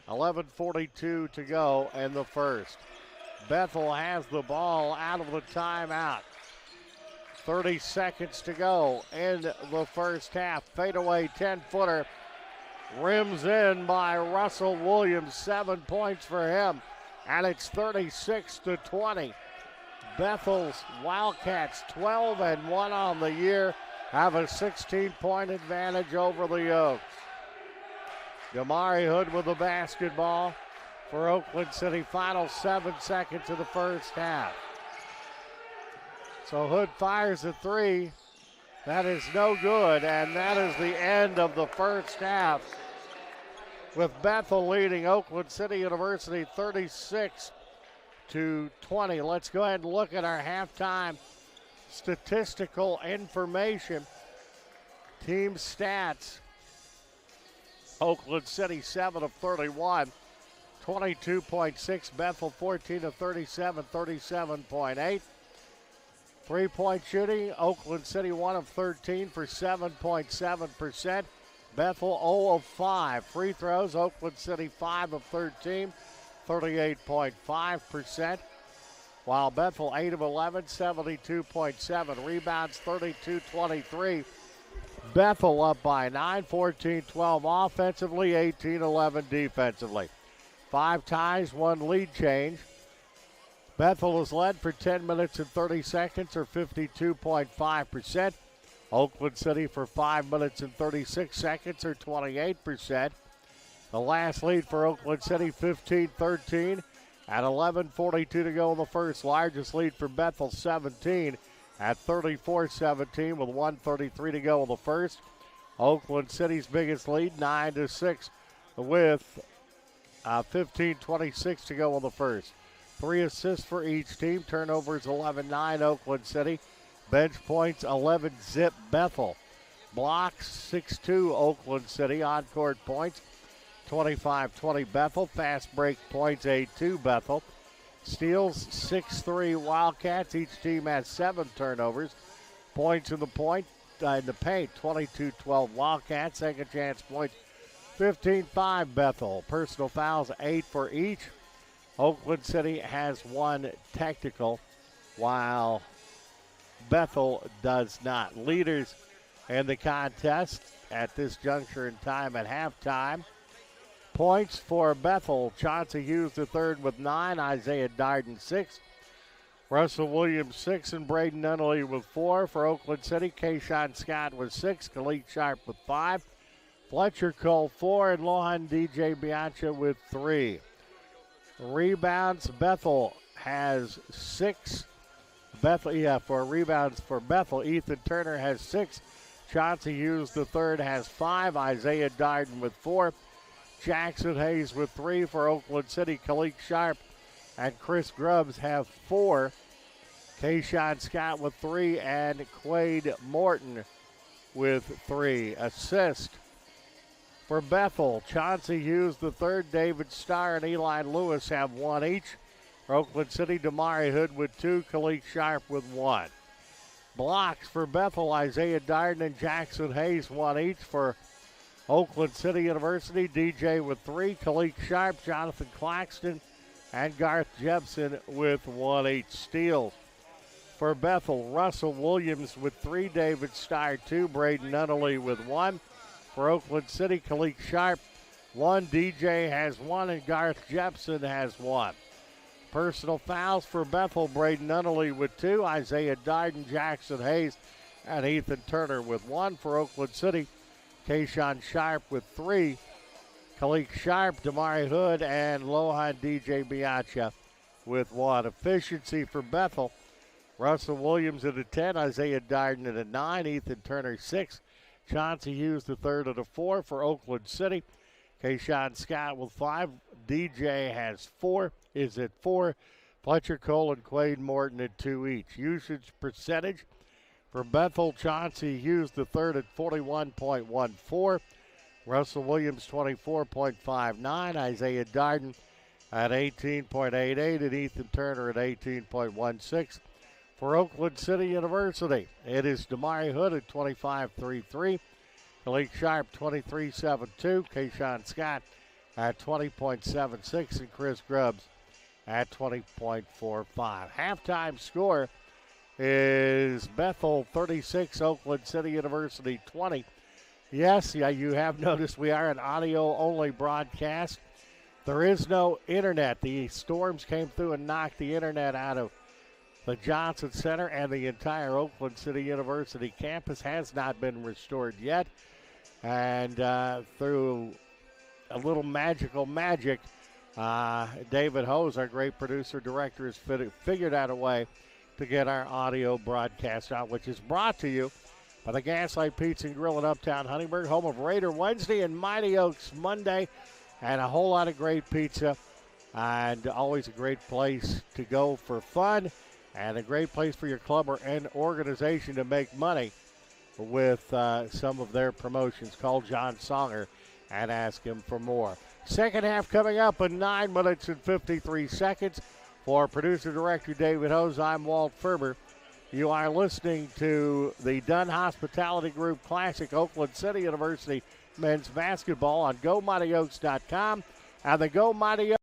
11:42 to go in the first. Bethel has the ball out of the timeout. 30 seconds to go in the first half. Fadeaway 10-footer. Rims in by Russell Williams. 7 points for him. And it's 36-20. Bethel's Wildcats 12-1 on the year. Have a 16-point advantage over the Oaks. Damari Hood with the basketball for Oakland City. Final 7 seconds of the first half. So Hood fires a 3. That is no good, and that is the end of the first half, with Bethel leading Oakland City University 36-20. Let's go ahead and look at our halftime statistical information. Team stats. Oakland City 7 of 31, 22.6. Bethel 14 of 37, 37.8. 3-point shooting, Oakland City 1 of 13 for 7.7%. Bethel 0 of 5. Free throws, Oakland City 5 of 13, 38.5%. While Bethel 8 of 11, 72.7. Rebounds 32-23. Bethel up by 9, 14-12 offensively, 18-11 defensively. 5 ties, 1 lead change. Bethel has led for 10 minutes and 30 seconds, or 52.5%. Oakland City for 5 minutes and 36 seconds, or 28%. The last lead for Oakland City, 15-13, at 11:42 to go in the first. Largest lead for Bethel, 17, at 34-17, with 1:33 to go in the first. Oakland City's biggest lead, 9-6, with 15:26 to go in the first. 3 assists for each team. Turnovers 11-9 Oakland City. Bench points 11-zip Bethel. Blocks 6-2 Oakland City. On-court points 25-20 Bethel. Fast break points 8-2 Bethel. Steals 6-3 Wildcats. Each team has 7 turnovers. Points in the paint 22-12 Wildcats. Second chance points 15-5 Bethel. Personal fouls 8 for each. Oakland City has 1 technical, while Bethel does not. Leaders in the contest at this juncture in time at halftime. Points for Bethel, Chauncey Hughes III with 9, Isaiah Darden 6, Russell Williams 6, and Braden Nunnally with 4. For Oakland City, Kayshawn Scott with 6, Khalid Sharp with 5, Fletcher Cole 4, and Lohan DJ Bianca with 3. Rebounds, Bethel has 6. For rebounds for Bethel, Ethan Turner has 6. Chauncey Hughes III has 5. Isaiah Darden with 4. Jackson Hayes with 3. For Oakland City, Khalid Sharp and Chris Grubbs have 4. Kayshawn Scott with 3, and Quade Morton with 3 assists. For Bethel, Chauncey Hughes III, David Starr, and Eli Lewis have 1 each. For Oakland City, Damari Hood with 2, Khalid Sharp with 1. Blocks for Bethel, Isaiah Darden and Jackson Hayes 1 each. For Oakland City University, DJ with 3, Khalid Sharp, Jonathan Claxton, and Garth Jepson with 1 each. Steals for Bethel, Russell Williams with 3, David Starr 2, Braden Nunnally with 1. For Oakland City, Khalid Sharp 1, DJ has 1, and Garth Jepson has 1. Personal fouls for Bethel, Braden Nunnally with 2, Isaiah Darden, Jackson Hayes, and Ethan Turner with 1. For Oakland City, Kayshawn Sharp with 3, Khalid Sharp, Damari Hood, and Lohan DJ Bianca with 1. Efficiency for Bethel, Russell Williams at a 10, Isaiah Darden at a 9, Ethan Turner 6, Chauncey Hughes III at a 4. For Oakland City, Kayshawn Scott with 5, DJ has 4, is at 4, Fletcher Cole and Quade Morton at 2 each. Usage percentage for Bethel, Chauncey Hughes III at 41.14, Russell Williams 24.59, Isaiah Darden at 18.88, and Ethan Turner at 18.16. For Oakland City University, it is Damari Hood at 25.33, Khalid Sharp 23.72, Kayshawn Scott at 20.76, and Chris Grubbs at 20.45. Halftime score is Bethel 36, Oakland City University 20. Yes, you have noticed we are an audio-only broadcast. There is no internet. The storms came through and knocked the internet out of the Johnson Center, and the entire Oakland City University campus has not been restored yet. And through a little magical magic, David Hose, our great producer director, has figured out a way to get our audio broadcast out, which is brought to you by the Gaslight Pizza and Grill in Uptown Huntingburg, home of Raider Wednesday and Mighty Oaks Monday, and a whole lot of great pizza, and always a great place to go for fun, and a great place for your club or an organization to make money with some of their promotions. Call John Songer and ask him for more. Second half coming up in 9 minutes and 53 seconds. For producer-director David Hose, I'm Walt Ferber. You are listening to the Dunn Hospitality Group Classic, Oakland City University men's basketball on GoMightyOaks.com and the Go Mighty Oaks.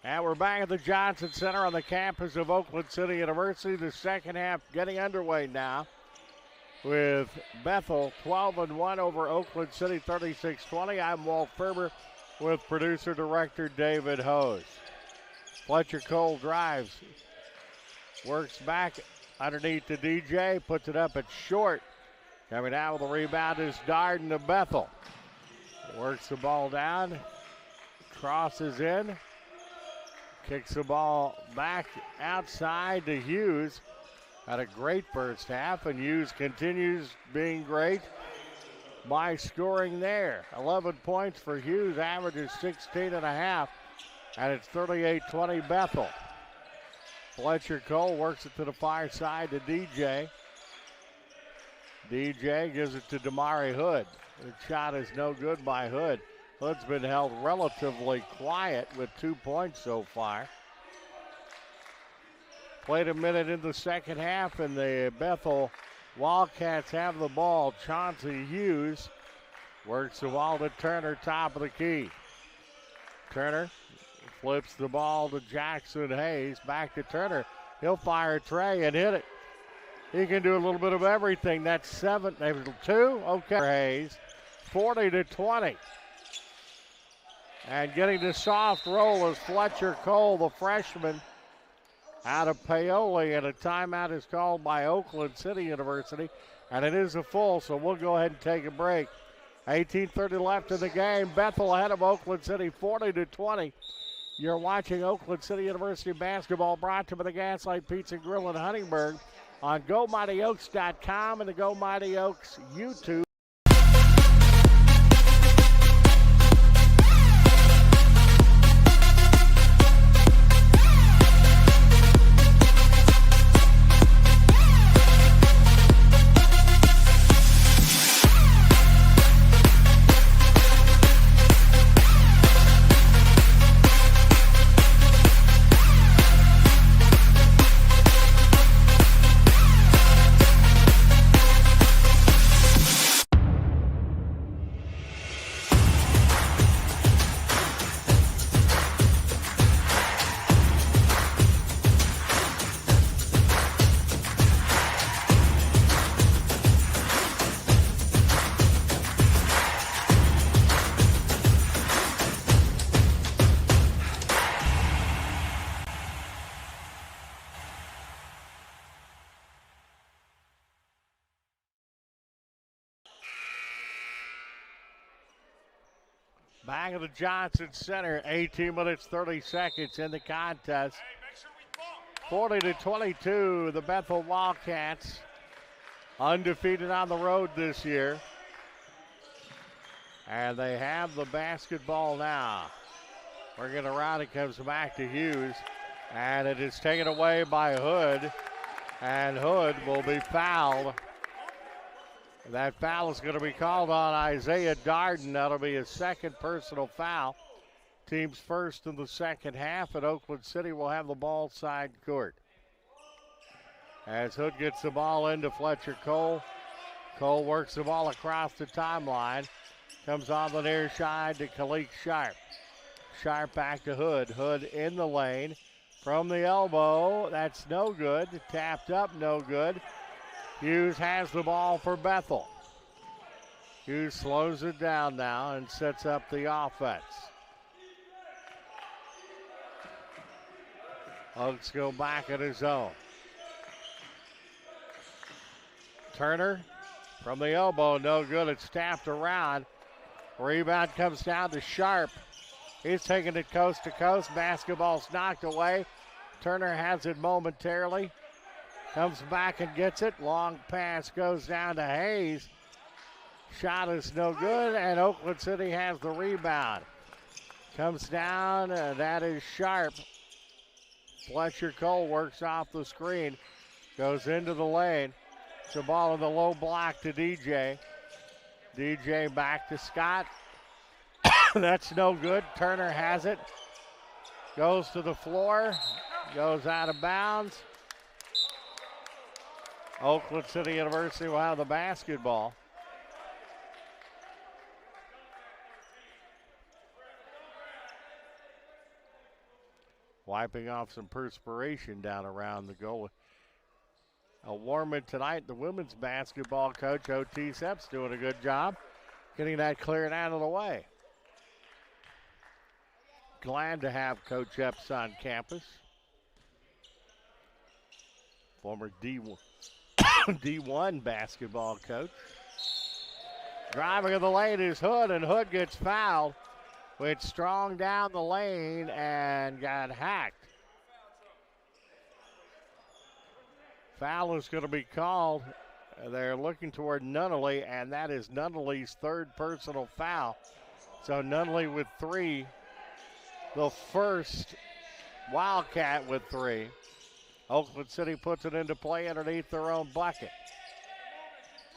And we're back at the Johnson Center on the campus of Oakland City University. The second half getting underway now with Bethel 12-1 over Oakland City 36-20. I'm Walt Ferber with producer-director David Hose. Fletcher Cole drives, works back underneath the DJ, puts it up at short. Coming down with the rebound is Dunn to Bethel. Works the ball down, crosses in, kicks the ball back outside to Hughes. Had a great first half, and Hughes continues being great by scoring there. 11 points for Hughes, averages 16 and a half, and it's 38-20 Bethel. Fletcher Cole works it to the far side to DJ. DJ gives it to Damari Hood. The shot is no good by Hood. Hood's been held relatively quiet with 2 points so far. Played a minute in the second half, and the Bethel Wildcats have the ball. Chauncey Hughes works the ball to Turner, top of the key. Turner flips the ball to Jackson Hayes. Back to Turner. He'll fire a tray and hit it. He can do a little bit of everything. That's 7, 2. Okay. Hayes, 40-20. And getting the soft roll is Fletcher Cole, the freshman, out of Paoli, and a timeout is called by Oakland City University, and it is a full, so we'll go ahead and take a break. 18:30 left in the game. Bethel ahead of Oakland City, 40-20. You're watching Oakland City University basketball, brought to you by the Gaslight Pizza Grill in Huntingburg on GoMightyOaks.com and the Go Mighty Oaks YouTube. Back at the Johnson Center, 18 minutes, 30 seconds in the contest. 40-22, the Bethel Wildcats, undefeated on the road this year. And they have the basketball now. Working around, it comes back to Hughes. And it is taken away by Hood. And Hood will be fouled. That foul is going to be called on Isaiah Darden. That'll be his second personal foul. Team's first in the second half, and Oakland City will have the ball side court. As Hood gets the ball into Fletcher Cole. Cole works the ball across the timeline. Comes on the near side to Khalik Sharp. Sharp back to Hood. Hood in the lane. From the elbow, that's no good. Tapped up, no good. Hughes has the ball for Bethel. Hughes slows it down now and sets up the offense. Oaks go back at his own. Turner from the elbow, no good. It's tapped around. Rebound comes down to Sharp. He's taking it coast to coast. Basketball's knocked away. Turner has it momentarily. Comes back and gets it. Long pass goes down to Hayes. Shot is no good, and Oakland City has the rebound. Comes down, that is Sharp. Fletcher Cole works off the screen. Goes into the lane. It's a ball in the low block to DJ. DJ back to Scott. That's no good. Turner has it. Goes to the floor. Goes out of bounds. Oakland City University will have the basketball. wiping off some perspiration down around the goal. A warm-in tonight. The women's basketball coach, O.T. Sepp's, doing a good job getting that cleared out of the way. Glad to have Coach Epps on campus. Former D1 basketball coach. Driving in the lane is Hood, and Hood gets fouled. Went strong down the lane and got hacked. Foul is going to be called. They're looking toward Nunnally, and that is Nunnally's third personal foul. So Nunnally with 3. The first Wildcat with 3. Oakland City puts it into play underneath their own bucket.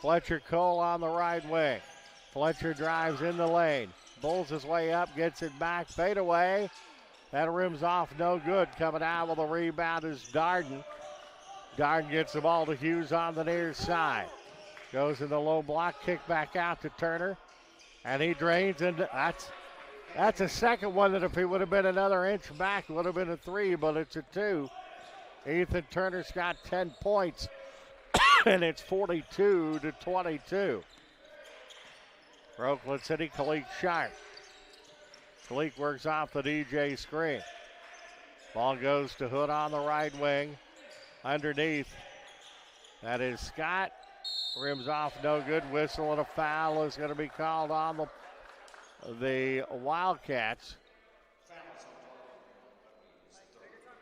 Fletcher Cole on the right wing. Fletcher drives in the lane. Bulls his way up, gets it back, fade away. That rim's off, no good. Coming out with a rebound is Darden. Darden gets the ball to Hughes on the near side. Goes in the low block, kick back out to Turner. And he drains, and that's a second one that if he would have been another inch back, it would have been a 3, but it's a 2. Ethan Turner's got 10 points, and it's 42-22. For Oakland City, Kalik Sharp. Kalik works off the DJ screen. Ball goes to Hood on the right wing. Underneath, that is Scott. Rims off, no good. Whistle and a foul is going to be called on the Wildcats.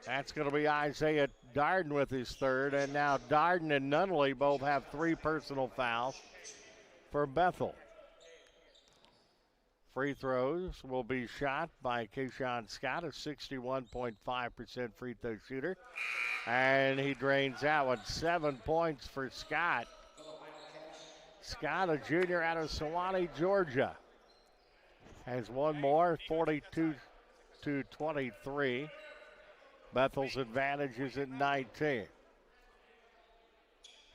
That's going to be Isaiah Darden with his third, and now Darden and Nunnally both have 3 personal fouls for Bethel. Free throws will be shot by Keyshawn Scott, a 61.5% free throw shooter. And he drains that one. 7 points for Scott. Scott, a junior out of Sewanee, Georgia, has one more, 42-23. Bethel's advantage is at 19.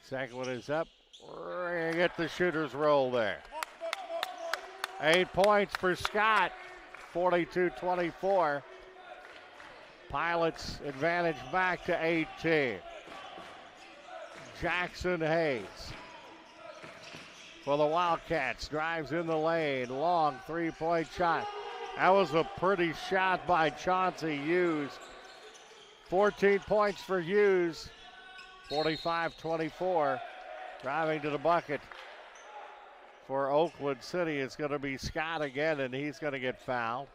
Second one is up. We're going to get the shooter's roll there. 8 points for Scott, 42-24. Pilots advantage back to 18. Jackson Hayes for the Wildcats. Drives in the lane. Long 3-point shot. That was a pretty shot by Chauncey Hughes. 14 points for Hughes. 45-24. Driving to the bucket for Oakland City. It's going to be Scott again, and he's going to get fouled.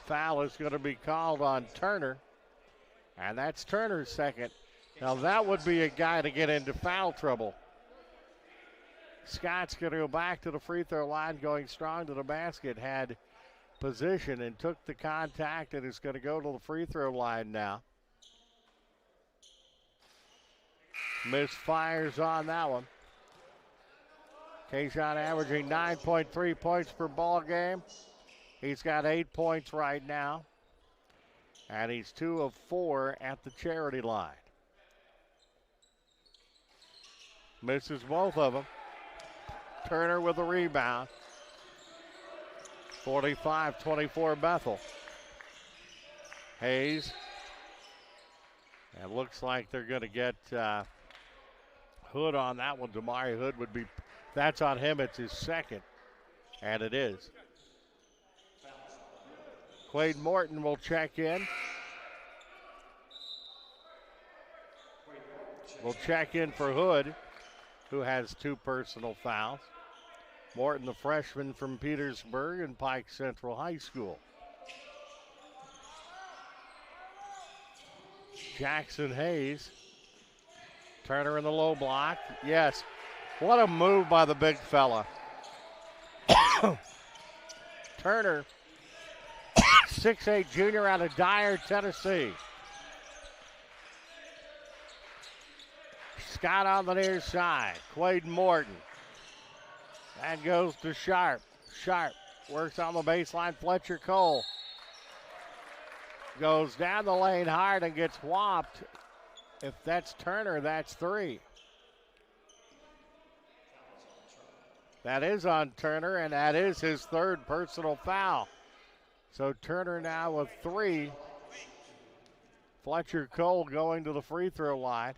Foul is going to be called on Turner, and that's Turner's second. Now that would be a guy to get into foul trouble. Scott's going to go back to the free throw line, going strong to the basket, had position and took the contact, and is going to go to the free throw line now. Misfires on that one. Keyshawn averaging 9.3 points per ball game. He's got 8 points right now, and he's 2 of 4 at the charity line. Misses both of them. Turner with the rebound. 45-24 Bethel. Hayes. And looks like they're going to get Hood on that one. Damari Hood would be, that's on him. It's his second, and it is. Quade Morton will check in. Will check in for Hood, who has 2 personal fouls. Morton, the freshman from Petersburg and Pike Central High School. Jackson Hayes. Turner in the low block. Yes. What a move by the big fella. Turner, 6'8" junior out of Dyer, Tennessee. Scott on the near side. Quade Morton. That goes to Sharp. Sharp works on the baseline. Fletcher Cole goes down the lane hard and gets whopped. If that's Turner, that's 3. That is on Turner, and that is his 3rd personal foul. So Turner now with 3. Fletcher Cole going to the free throw line.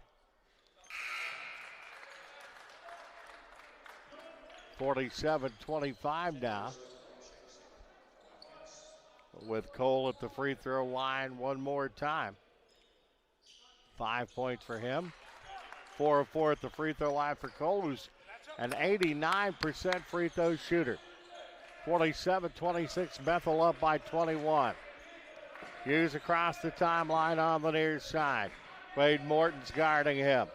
47-25 now. With Cole at the free throw line one more time. 5 points for him. 4 of 4 at the free throw line for Cole, who's an 89% free throw shooter. 47-26, Bethel up by 21. Hughes across the timeline on the near side. Wade Morton's guarding him.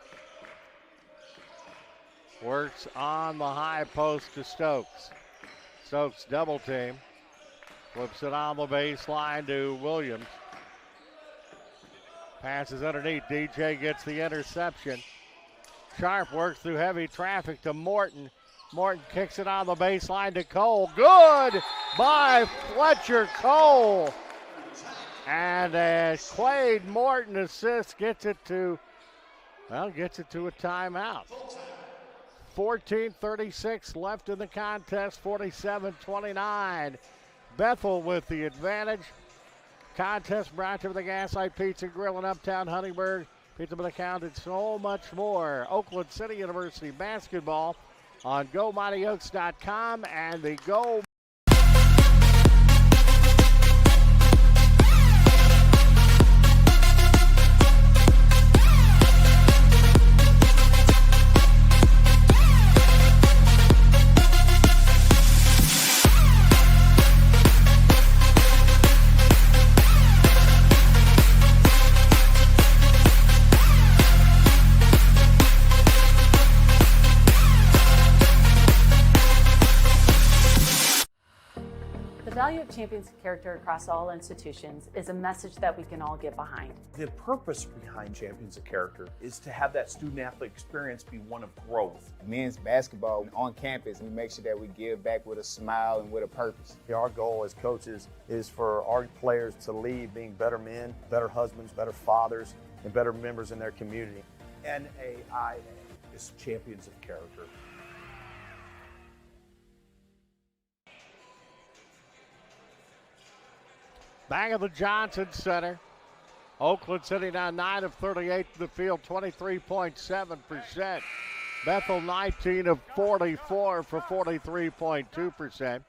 Works on the high post to Stokes. Stokes double team. Flips it on the baseline to Williams. Passes underneath. DJ gets the interception. Sharp works through heavy traffic to Morton. Morton kicks it on the baseline to Cole. Good by Fletcher Cole. And as Quade Morton assists, gets it to a timeout. 14:36 left in the contest, 47-29. Bethel with the advantage. Contest brought to you by the Gaslight Pizza Grill in Uptown Huntingburg. Pizza with a count and so much more. Oakland City University basketball on GoMightyOaks.com and the Go. The value of champions character across all institutions is a message that we can all get behind. The purpose behind Champions of Character is to have that student-athlete experience be one of growth. Men's basketball on campus, we make sure that we give back with a smile and with a purpose. Our goal as coaches is for our players to leave being better men, better husbands, better fathers, and better members in their community. NAIA is Champions of Character. Back of the Johnson Center. Oakland City now 9 of 38 to the field, 23.7%. Bethel 19 of 44 for 43.2%.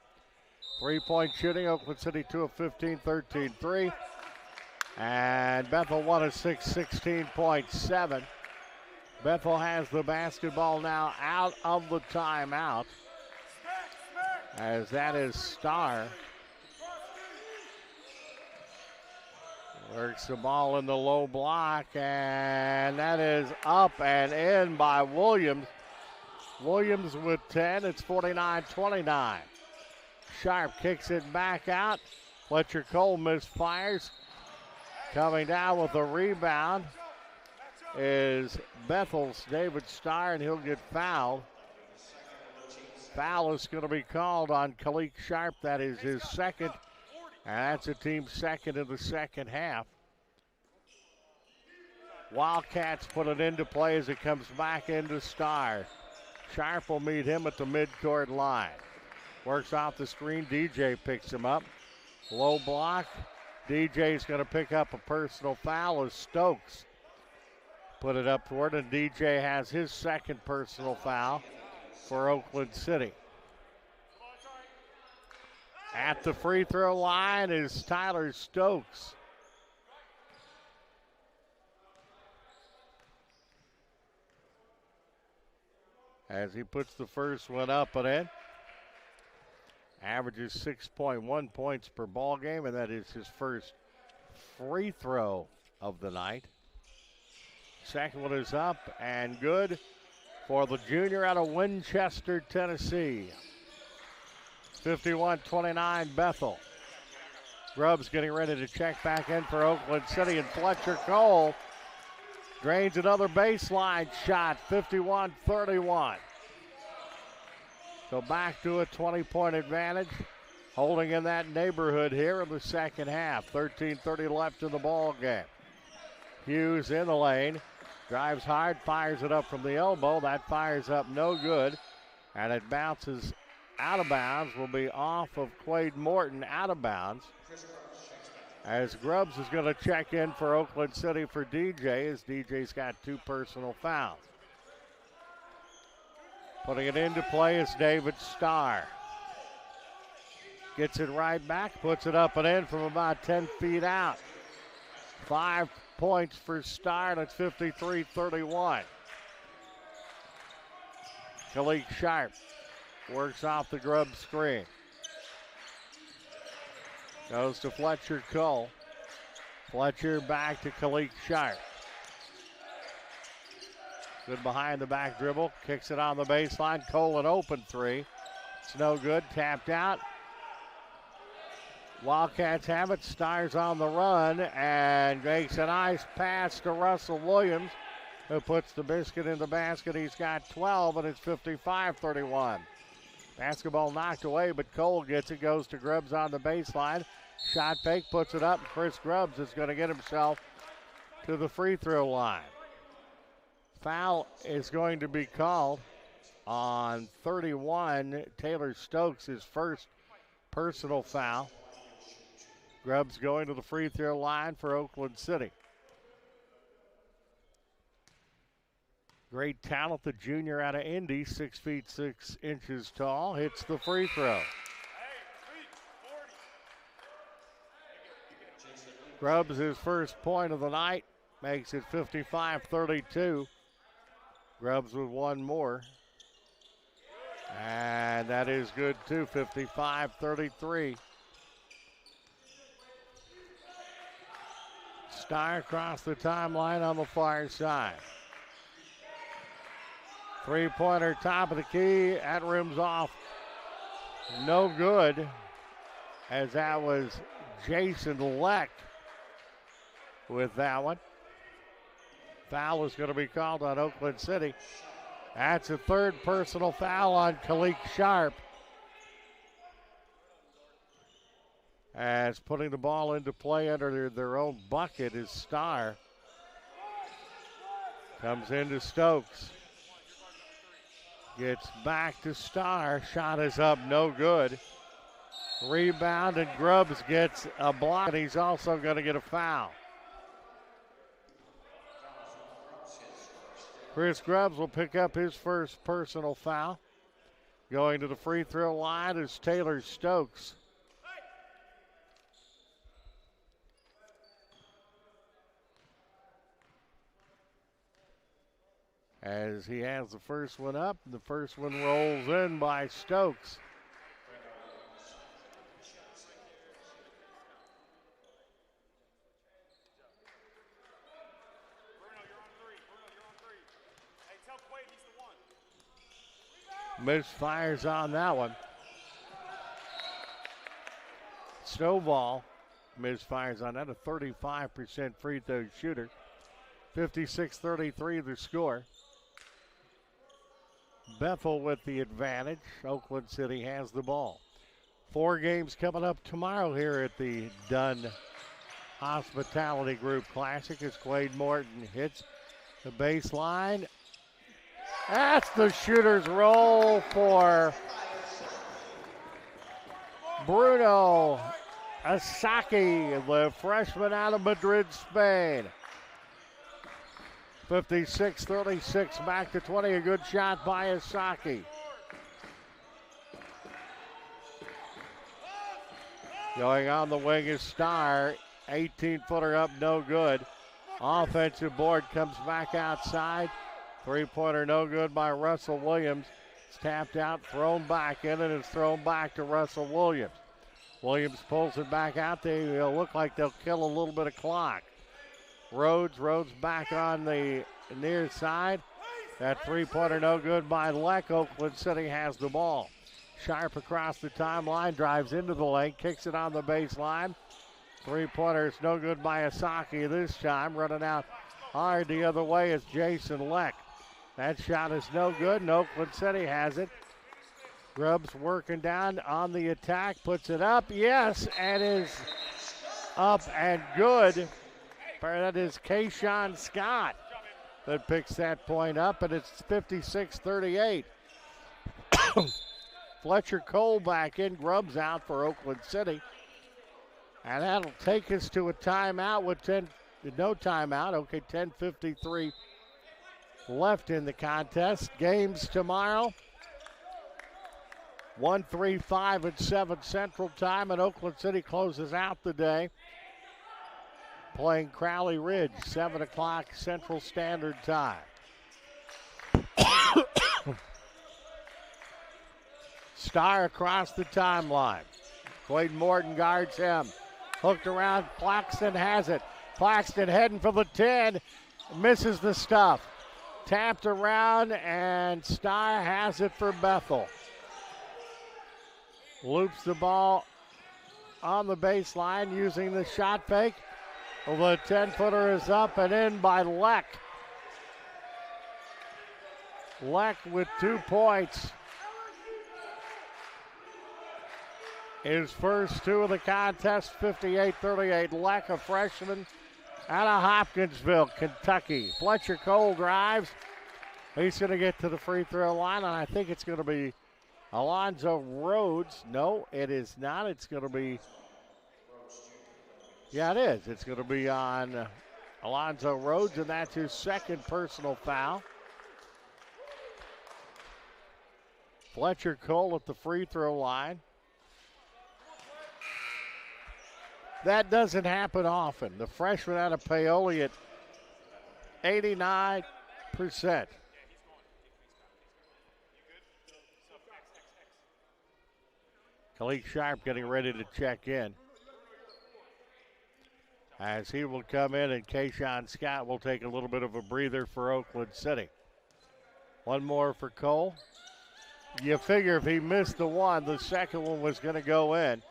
3-point shooting, Oakland City 2 of 15, 13-3. And Bethel 1 of 6, 16.7. Bethel has the basketball now out of the timeout, as that is Starr. Works the ball in the low block, and that is up and in by Williams. Williams with 10, it's 49-29. Sharp kicks it back out. Fletcher Cole misfires. Coming down with a rebound is Bethel's David Starr, and he'll get fouled. Foul is going to be called on Khalik Sharp. That is his second. And that's a team second in the second half. Wildcats put it into play as it comes back into Starr. Sharp will meet him at the midcourt line. Works off the screen. DJ picks him up. Low block. DJ's going to pick up a personal foul as Stokes put it up toward, and DJ has his second personal foul for Oakland City. At the free throw line is Tyler Stokes. As he puts the first one up and in. Averages 6.1 points per ball game, and that is his first free throw of the night. Second one is up and good for the junior out of Winchester, Tennessee. 51-29 Bethel. Grubbs getting ready to check back in for Oakland City, and Fletcher Cole drains another baseline shot, 51-31. So back to a 20-point advantage, holding in that neighborhood here in the second half. 13:30 left in the ball game. Hughes in the lane, drives hard, fires it up from the elbow. That fires up no good, and it bounces out of bounds will be off of Quade Morton, out of bounds. As Grubbs is going to check in for Oakland City for DJ, as DJ's got 2 personal fouls. Putting it into play is David Starr. Gets it right back, puts it up and in from about 10 feet out. 5 points for Starr, that's 53-31. Khalid Sharp works off the Grubbs screen. Goes to Fletcher Cole. Fletcher back to Khalid Sharp. Good behind the back dribble. Kicks it on the baseline. Cole an open 3. It's no good. Tapped out. Wildcats have it. Starr's on the run and makes a nice pass to Russell Williams, who puts the biscuit in the basket. He's got 12, and it's 55-31. Basketball knocked away, but Cole gets it. Goes to Grubbs on the baseline. Shot fake, puts it up. Chris Grubbs is going to get himself to the free throw line. Foul is going to be called on 31. Taylor Stokes, his first personal foul. Grubbs going to the free throw line for Oakland City. Great talent, the junior out of Indy, 6 feet 6 inches tall, hits the free throw. Grubbs his first point of the night, makes it 55-32. Grubbs with 1 more. And that is good too, 55-33. Starr across the timeline on the far side. 3-pointer top of the key, that rim's off. No good, as that was Jason Leck with that one. Foul is going to be called on Oakland City. That's a 3rd personal foul on Khalid Sharp. As putting the ball into play under their own bucket is Starr. Comes into Stokes. Gets back to Starr. Shot is up, no good. Rebound, and Grubbs gets a block, and he's also going to get a foul. Chris Grubbs will pick up his first personal foul. Going to the free throw line is Taylor Stokes. As he has the first one up, the first one rolls in by Stokes. Misfires on that one. Snowball misfires on that, a 35% free throw shooter. 56-33 the score. Bethel with the advantage. Oakland City has the ball. 4 games coming up tomorrow here at the Dunn Hospitality Group Classic as Quade Morton hits the baseline. That's the shooter's roll for Bruno Asaki, the freshman out of Madrid, Spain. 56-36, back to 20. A good shot by Asaki. Going on the wing is Starr. 18-footer up, no good. Offensive board comes back outside. 3-pointer no good by Russell Williams. It's tapped out, thrown back in, and it's thrown back to Russell Williams. Williams pulls it back out. They look like they'll kill a little bit of clock. Rhodes back on the near side. That 3-pointer no good by Leck. Oakland City has the ball. Sharp across the timeline, drives into the lane, kicks it on the baseline. 3-pointer is no good by Asaki this time. Running out hard the other way is Jason Leck. That shot is no good, and Oakland City has it. Grubbs working down on the attack, puts it up, yes, and is up and good. That is Kayshawn Scott that picks that point up, and it's 56-38. Fletcher Cole back in, Grubbs out for Oakland City. And that'll take us to a timeout with no timeout. Okay, 10:53 left in the contest. Games tomorrow, 1, 3, 5, and 7 Central Time, and Oakland City closes out the day playing Crowley Ridge, 7 o'clock Central Standard Time. Starr across the timeline. Quaden Morton guards him. Hooked around, Claxton has it. Claxton heading for the 10, misses the stuff. Tapped around, and Starr has it for Bethel. Loops the ball on the baseline using the shot fake. The 10-footer is up and in by Leck. Leck with 2 points. His first 2 of the contest, 58-38. Leck, a freshman out of Hopkinsville, Kentucky. Fletcher Cole drives. He's going to get to the free throw line, and I think it's going to be Alonzo Rhodes. No, it is not. It's going to be, yeah, it is. It's going to be on Alonzo Rhodes, and that's his second personal foul. Fletcher Cole at the free throw line. That doesn't happen often. The freshman out of Paoli at 89%. Khalid Sharp getting ready to check in. As he will come in, and Kayshawn Scott will take a little bit of a breather for Oakland City. One more for Cole. You figure if he missed the one, the second one was going to go in.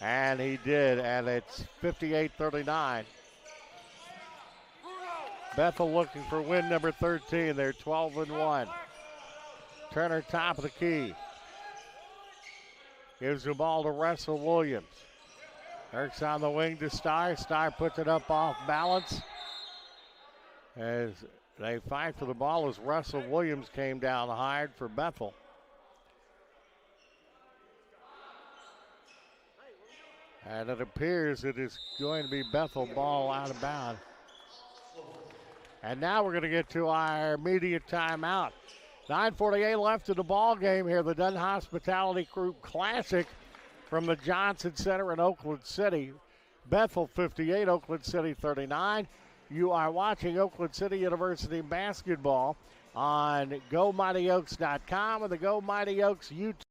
And he did, and it's 58-39. Bethel looking for win number 13. They're 12-1. Turner top of the key. Gives the ball to Russell Williams. Works on the wing to Starr. Starr puts it up off balance. As they fight for the ball as Russell Williams came down hard for Bethel. And it appears it is going to be Bethel ball out of bounds. And now we're going to get to our media timeout. 9:48 left in the ball game here. The Dunn Hospitality Group Classic from the Johnson Center in Oakland City. Bethel 58, Oakland City 39. You are watching Oakland City University basketball on GoMightyOaks.com and the Go Mighty Oaks YouTube.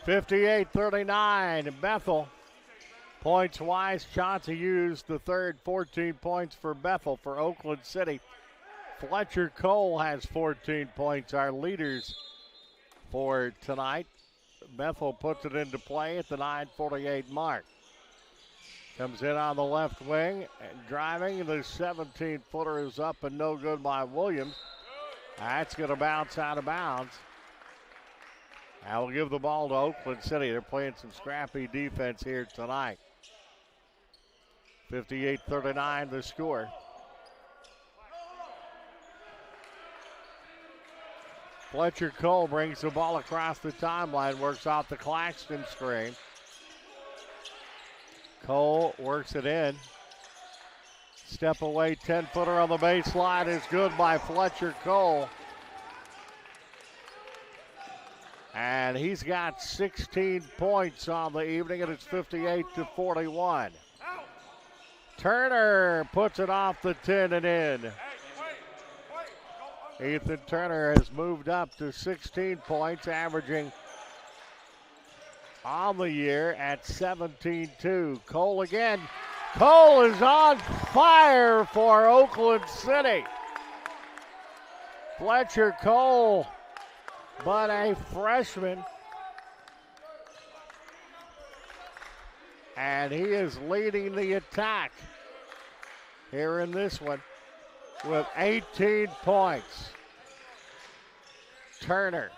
(58-39) Bethel. Points-wise, Chauncey used the third, 14 points for Bethel. For Oakland City, Fletcher Cole has 14 points, our leaders for tonight. Bethel puts it into play at the 9:48 mark. Comes in on the left wing, and driving. The 17-footer is up and no good by Williams. That's going to bounce out of bounds. I will give the ball to Oakland City. They're playing some scrappy defense here tonight. 58-39 the score. Fletcher Cole brings the ball across the timeline, works off the Claxton screen. Cole works it in. Step away, 10-footer on the baseline is good by Fletcher Cole. And he's got 16 points on the evening, and it's 58-41. Turner puts it off the 10 and in. Ethan Turner has moved up to 16 points, averaging on the year at 17-2. Cole again. Cole is on fire for Oakland City. Fletcher Cole, but a freshman. And he is leading the attack here in this one with 18 points. Turner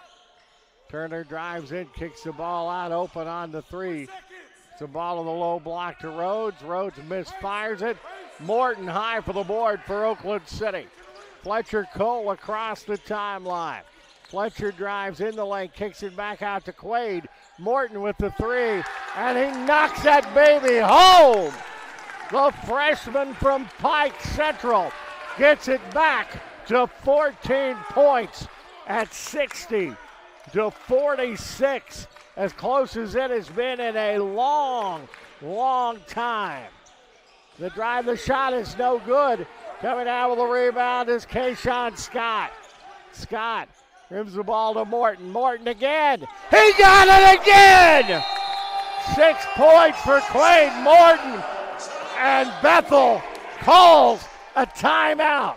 drives in, kicks the ball out, open on the three. It's a ball in the low block to Rhodes. Rhodes misfires it. Morton high for the board for Oakland City. Fletcher Cole across the timeline. Fletcher drives in the lane, kicks it back out to Quaid. Morton with the three, and he knocks that baby home. The freshman from Pike Central gets it back to 14 points at 60-46, as close as it has been in a long, long time. The drive, the shot is no good. Coming out with a rebound is Kayshawn Scott. Scott gives the ball to Morton. Morton again. He got it again! 6 points for Quaid Morton. And Bethel calls a timeout.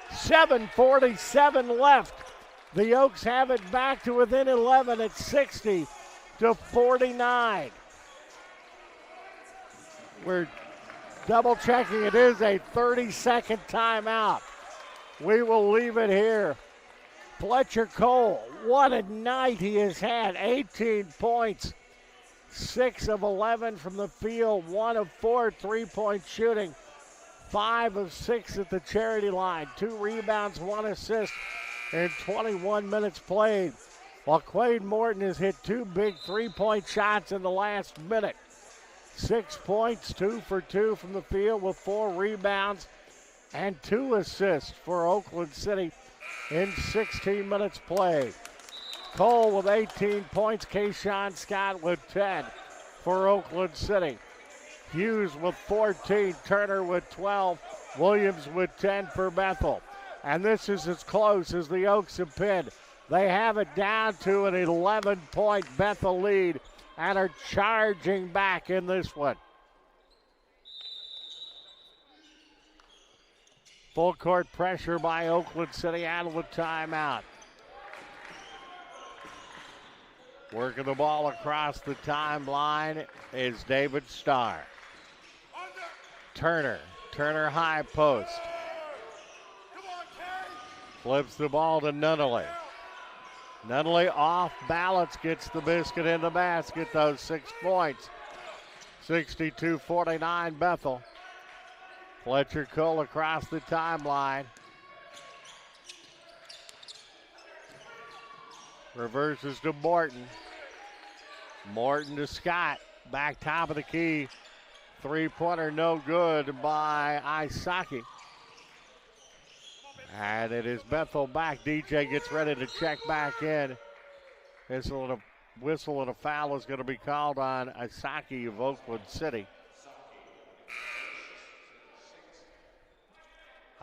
7:47 left. The Oaks have it back to within 11 at 60-49. We're double checking. It is a 30-second timeout. We will leave it here. Fletcher Cole, what a night he has had. 18 points, 6 of 11 from the field, 1 of 4 3-point shooting, 5 of 6 at the charity line, 2 rebounds, 1 assist in 21 minutes played. While Quaid Morton has hit 2 big 3-point shots in the last minute. 6 points, 2 for 2 from the field with 4 rebounds and 2 assists for Oakland City in 16 minutes played. Cole with 18 points, Kayshawn Scott with 10 for Oakland City. Hughes with 14, Turner with 12, Williams with 10 for Bethel. And this is as close as the Oaks have been. They have it down to an 11-point Bethel lead and are charging back in this one. Full court pressure by Oakland City out of the timeout. Working the ball across the timeline is David Starr. Turner high post. Flips the ball to Nunnally. Nunnally off balance, gets the biscuit in the basket, those 6 points. 62-49 Bethel. Fletcher Cole across the timeline. Reverses to Morton. Morton to Scott. Back top of the key. 3-pointer no good by Isaki. And it is Bethel back. DJ gets ready to check back in. Whistle and a foul is going to be called on Isaki of Oakland City.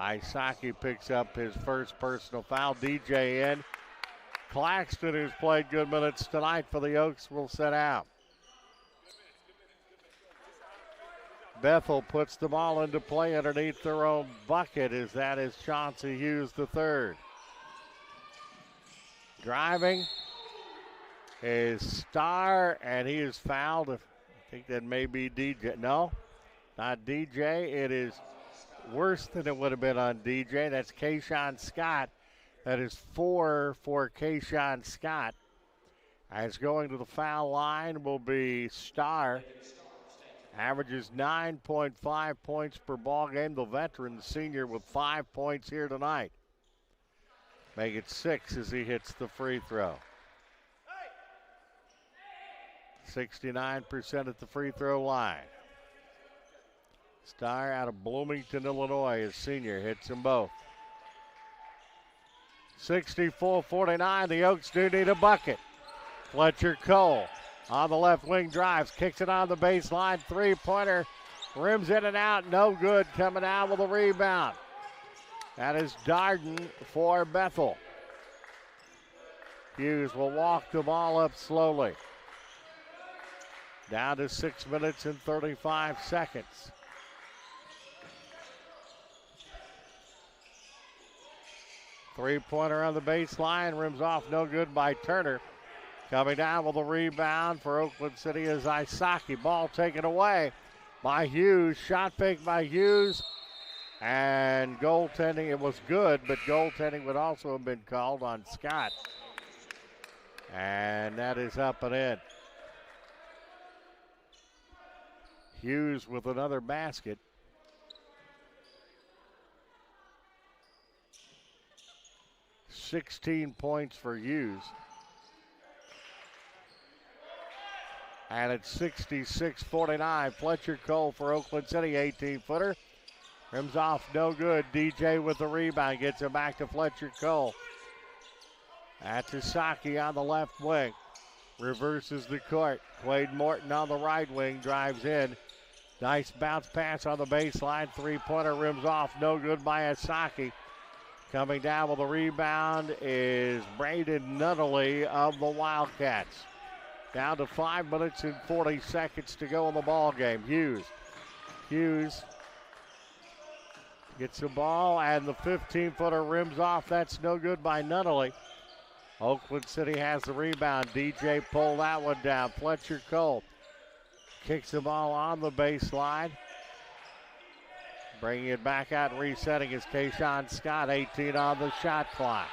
Isaki picks up his first personal foul. DJ in. Claxton, who's played good minutes tonight for the Oaks, will sit out. Bethel puts the ball into play underneath their own bucket, as that is Chauncey Hughes III. Driving is Starr, and he is fouled. I think that may be DJ. No, not DJ. It is worse than it would have been on DJ. That's Kayshawn Scott. That is 4 for Kayshawn Scott. As going to the foul line will be Starr. Averages 9.5 points per ball game. The veteran senior with 5 points here tonight. Make it 6 as he hits the free throw. 69% at the free throw line. Starr out of Bloomington, Illinois, his senior, hits them both. 64-49, the Oaks do need a bucket. Fletcher Cole on the left wing drives, kicks it on the baseline, three-pointer, rims in and out, no good, coming out with a rebound. That is Dunn for Bethel. Hughes will walk the ball up slowly. Down to 6 minutes and 35 seconds. Three-pointer on the baseline, rims off, no good by Turner. Coming down with a rebound for Oakland City is Isaki. Ball taken away by Hughes. Shot fake by Hughes. And goaltending, it was good, but goaltending would also have been called on Scott. And that is up and in. Hughes with another basket. $16 points for Hughes. And it's 66-49. Fletcher Cole for Oakland City, 18-footer. Rims off, no good. DJ with the rebound, gets it back to Fletcher Cole. That's Saki on the left wing. Reverses the court. Quade Morton on the right wing, drives in. Nice bounce pass on the baseline. Three-pointer rims off, no good by Asaki. Coming down with the rebound is Braden Nunnally of the Wildcats. Down to 5 minutes and 40 seconds to go in the ball game. Hughes gets the ball, and the 15-footer rims off. That's no good by Nunnally. Oakland City has the rebound. DJ pulled that one down. Fletcher Cole kicks the ball on the baseline. Bringing it back out and resetting is Kayshawn Scott, 18 on the shot clock.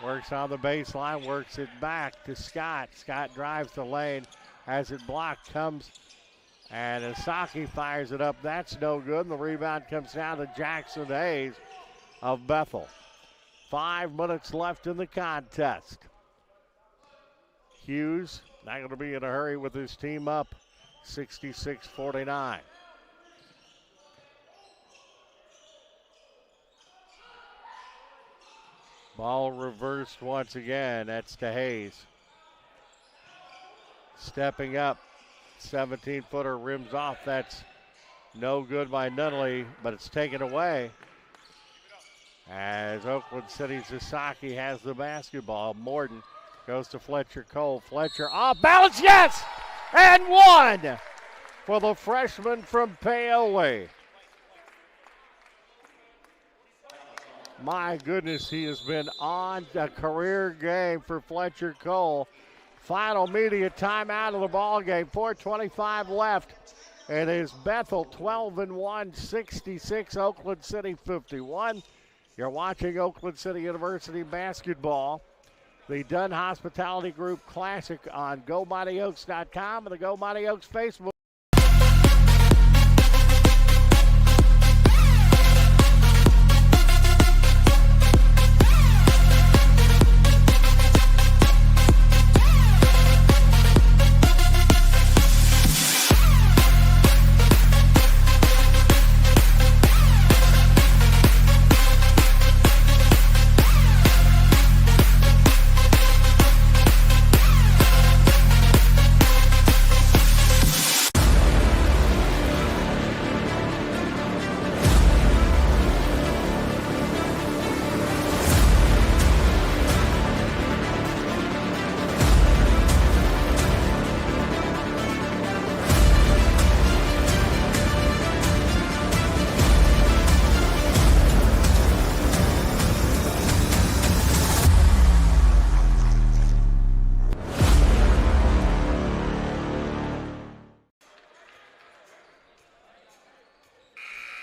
Works on the baseline, works it back to Scott. Scott drives the lane, has it blocked, comes, and Asaki fires it up. That's no good, and the rebound comes down to Jackson Hayes of Bethel. 5 minutes left in the contest. Hughes not going to be in a hurry with his team up, 66-49. Ball reversed once again. That's to Hayes. Stepping up. 17-footer rims off. That's no good by Nunnally, but it's taken away. As Oakland City's Asaki has the basketball. Morton goes to Fletcher Cole. Fletcher off balance, yes! And one for the freshman from Paoli. My goodness, he has been on a career game for Fletcher Cole. Final media timeout of the ball game. 4:25 left. It is Bethel 12-1, 66, Oakland City 51. You're watching Oakland City University basketball. The Dunn Hospitality Group Classic on GoMightyOaks.com and the Go Mighty Oaks Facebook.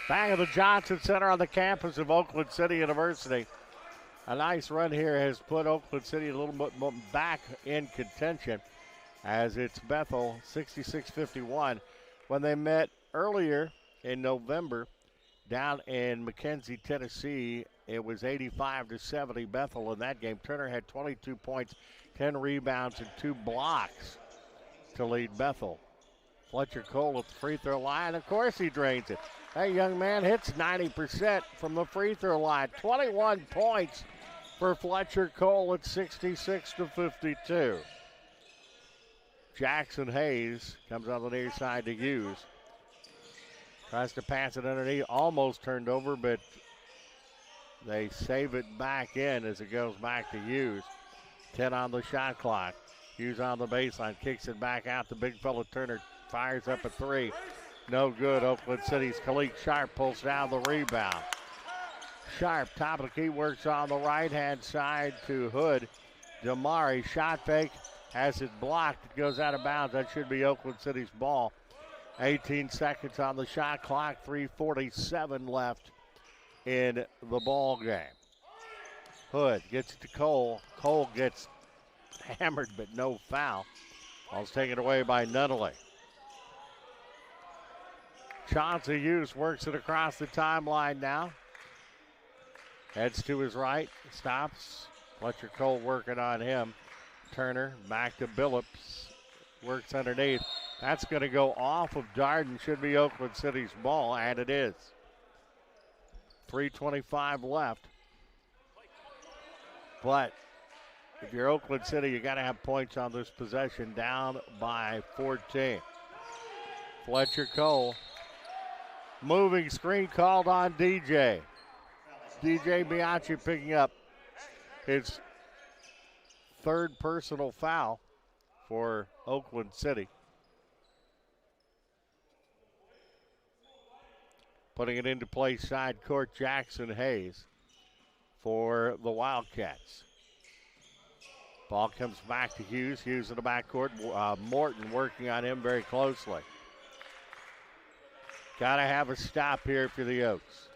Back at the Johnson Center on the campus of Oakland City University. A nice run here has put Oakland City a little bit back in contention as it's Bethel 66-51. When they met earlier in November down in McKenzie, Tennessee, it was 85-70 Bethel in that game. Turner had 22 points, 10 rebounds, and 2 blocks to lead Bethel. Fletcher Cole at the free throw line. Of course he drains it. That young man hits 90% from the free throw line. 21 points for Fletcher Cole at 66-52. Jackson Hayes comes on the near side to Hughes. Tries to pass it underneath, almost turned over, but they save it back in as it goes back to Hughes. 10 on the shot clock. Hughes on the baseline, kicks it back out. The big fella Turner fires up a three. No good. Oakland City's Khalid Sharp pulls down the rebound. Sharp, top of the key, works on the right-hand side to Hood. Damari, shot fake, has it blocked. It goes out of bounds. That should be Oakland City's ball. 18 seconds on the shot clock, 3:47 left in the ball game. Hood gets it to Cole. Cole gets hammered, but no foul. Ball's taken away by Nunnally. Chauncey Hughes works it across the timeline now. Heads to his right, stops. Fletcher Cole working on him. Turner back to Billups. Works underneath. That's going to go off of Darden. Should be Oakland City's ball, and it is. 3:25 left. But if you're Oakland City, you got to have points on this possession, down by 14. Fletcher Cole. Moving screen called on DJ. DJ Bianchi picking up his third personal foul for Oakland City. Putting it into play side court, Jackson Hayes for the Wildcats. Ball comes back to Hughes. Hughes in the backcourt. Morton working on him very closely. Got to have a stop here for the Oaks.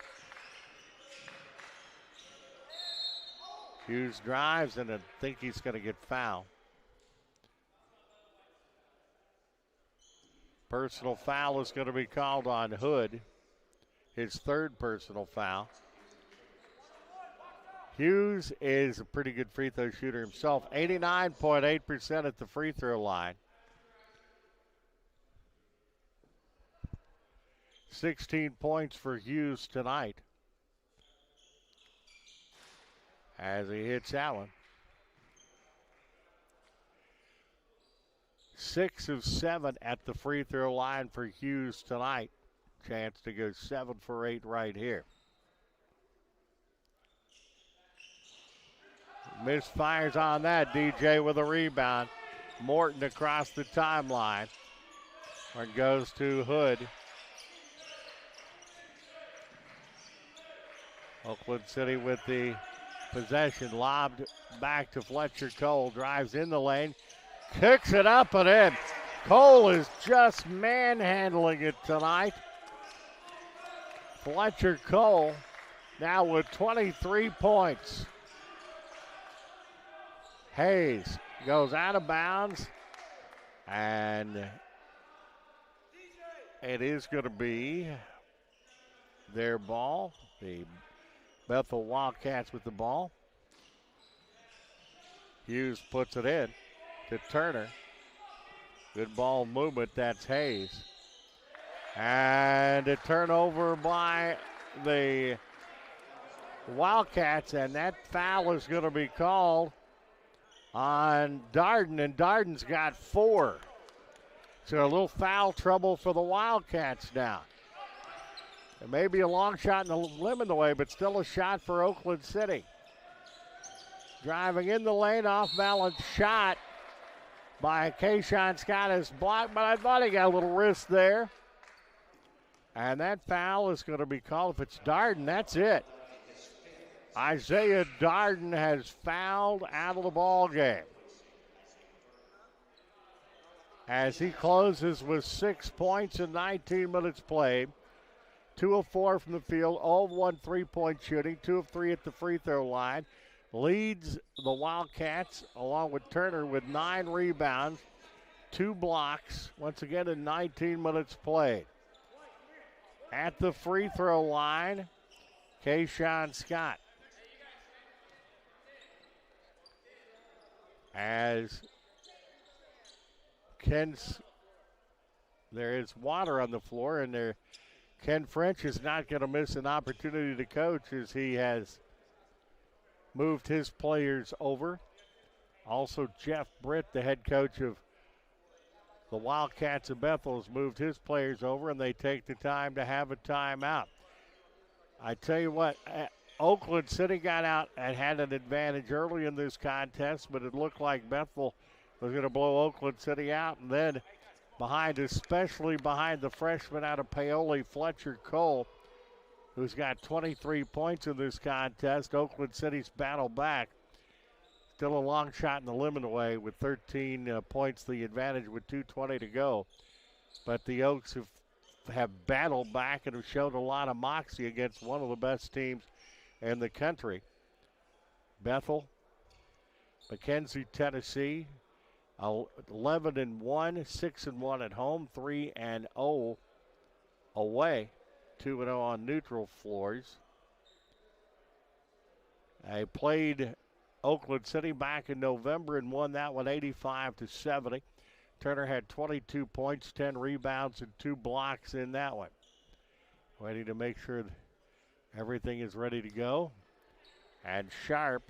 Hughes drives, and I think he's going to get fouled. Personal foul is going to be called on Hood. His third personal foul. Hughes is a pretty good free throw shooter himself. 89.8% at the free throw line. 16 points for Hughes tonight as he hits Allen. 6 of 7 at the free throw line for Hughes tonight. Chance to go 7 for 8 right here. Misfires on that. DJ with a rebound. Morton across the timeline. It goes to Hood. Oakland City with the possession, lobbed back to Fletcher Cole. Drives in the lane, kicks it up and in. Cole is just manhandling it tonight. Fletcher Cole now with 23 points. Hayes goes out of bounds, and it is going to be their ball. The Bethel Wildcats with the ball. Hughes puts it in to Turner. Good ball movement, that's Hayes. And a turnover by the Wildcats, and that foul is going to be called on Darden, and Darden's got 4. So a little foul trouble for the Wildcats now. It may be a long shot and a limb in the way, but still a shot for Oakland City. Driving in the lane, off balance shot by Kayshawn Scott is blocked, but I thought he got a little wrist there. And that foul is going to be called. If it's Darden, that's it. Isaiah Darden has fouled out of the ball game as he closes with 6 points in 19 minutes played. 2 of 4 from the field, 0 of 1 3-point shooting, 2 of 3 at the free throw line. Leads the Wildcats along with Turner with 9 rebounds, 2 blocks, once again in 19 minutes played. At the free throw line, Kayshawn Scott. As there is water on the floor, and Ken French is not going to miss an opportunity to coach as he has moved his players over. Also, Jeff Britt, the head coach of the Wildcats of Bethel, has moved his players over, and they take the time to have a timeout. I tell you what, Oakland City got out and had an advantage early in this contest, but it looked like Bethel was going to blow Oakland City out. And then especially behind the freshman out of Paoli, Fletcher Cole, who's got 23 points in this contest, Oakland City's battled back. Still a long shot in the limit away with 13 points the advantage with 2:20 to go. But the Oaks have battled back and have showed a lot of moxie against one of the best teams in the country. Bethel, McKenzie, Tennessee, 11-1, 6-1 at home, 3-0 away, 2-0 on neutral floors. They played Oakland City back in November and won that one 85-70. Turner had 22 points, 10 rebounds, and 2 blocks in that one. Waiting to make sure that everything is ready to go. And Sharp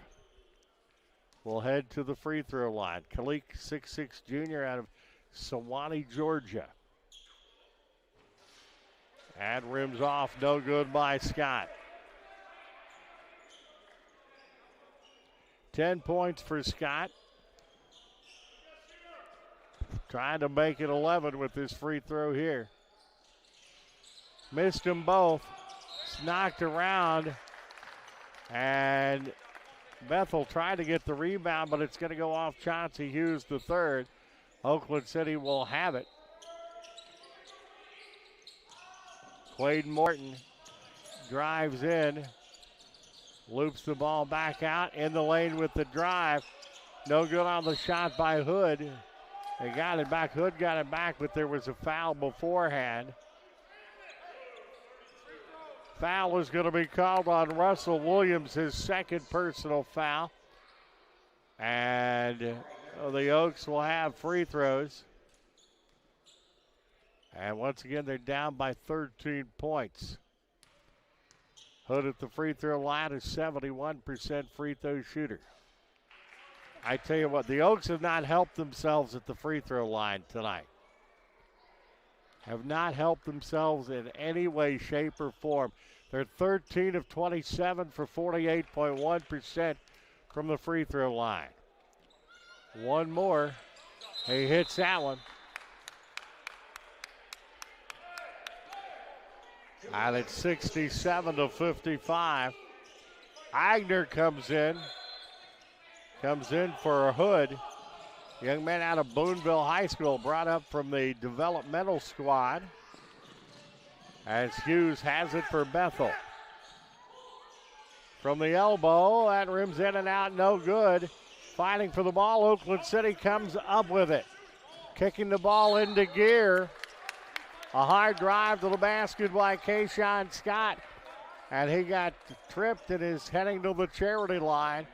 will head to the free throw line. Kalik, 6'6" junior out of Sewanee, Georgia. And rims off, no good by Scott. 10 points for Scott. Trying to make it 11 with this free throw here. Missed them both. It's knocked around. And Bethel tried to get the rebound, but it's going to go off Chauncey Hughes the third. Oakland City will have it. Quaden Morton drives in. Loops the ball back out in the lane with the drive. No good on the shot by Hood. They got it back. Hood got it back, but there was a foul beforehand. Foul is going to be called on Russell Williams, his second personal foul. And the Oaks will have free throws. And once again, they're down by 13 points. Hood at the free throw line is 71% free throw shooter. I tell you what, the Oaks have not helped themselves at the free throw line tonight. Have not helped themselves in any way, shape, or form. They're 13 of 27 for 48.1% from the free throw line. One more. He hits that one. And it's 67-55. Agner comes in for a Hood. Young man out of Boonville High School, brought up from the developmental squad. As Hughes has it for Bethel. From the elbow, that rims in and out, no good. Fighting for the ball, Oakland City comes up with it. Kicking the ball into gear. A hard drive to the basket by Kayshawn Scott. And he got tripped and is heading to the charity line.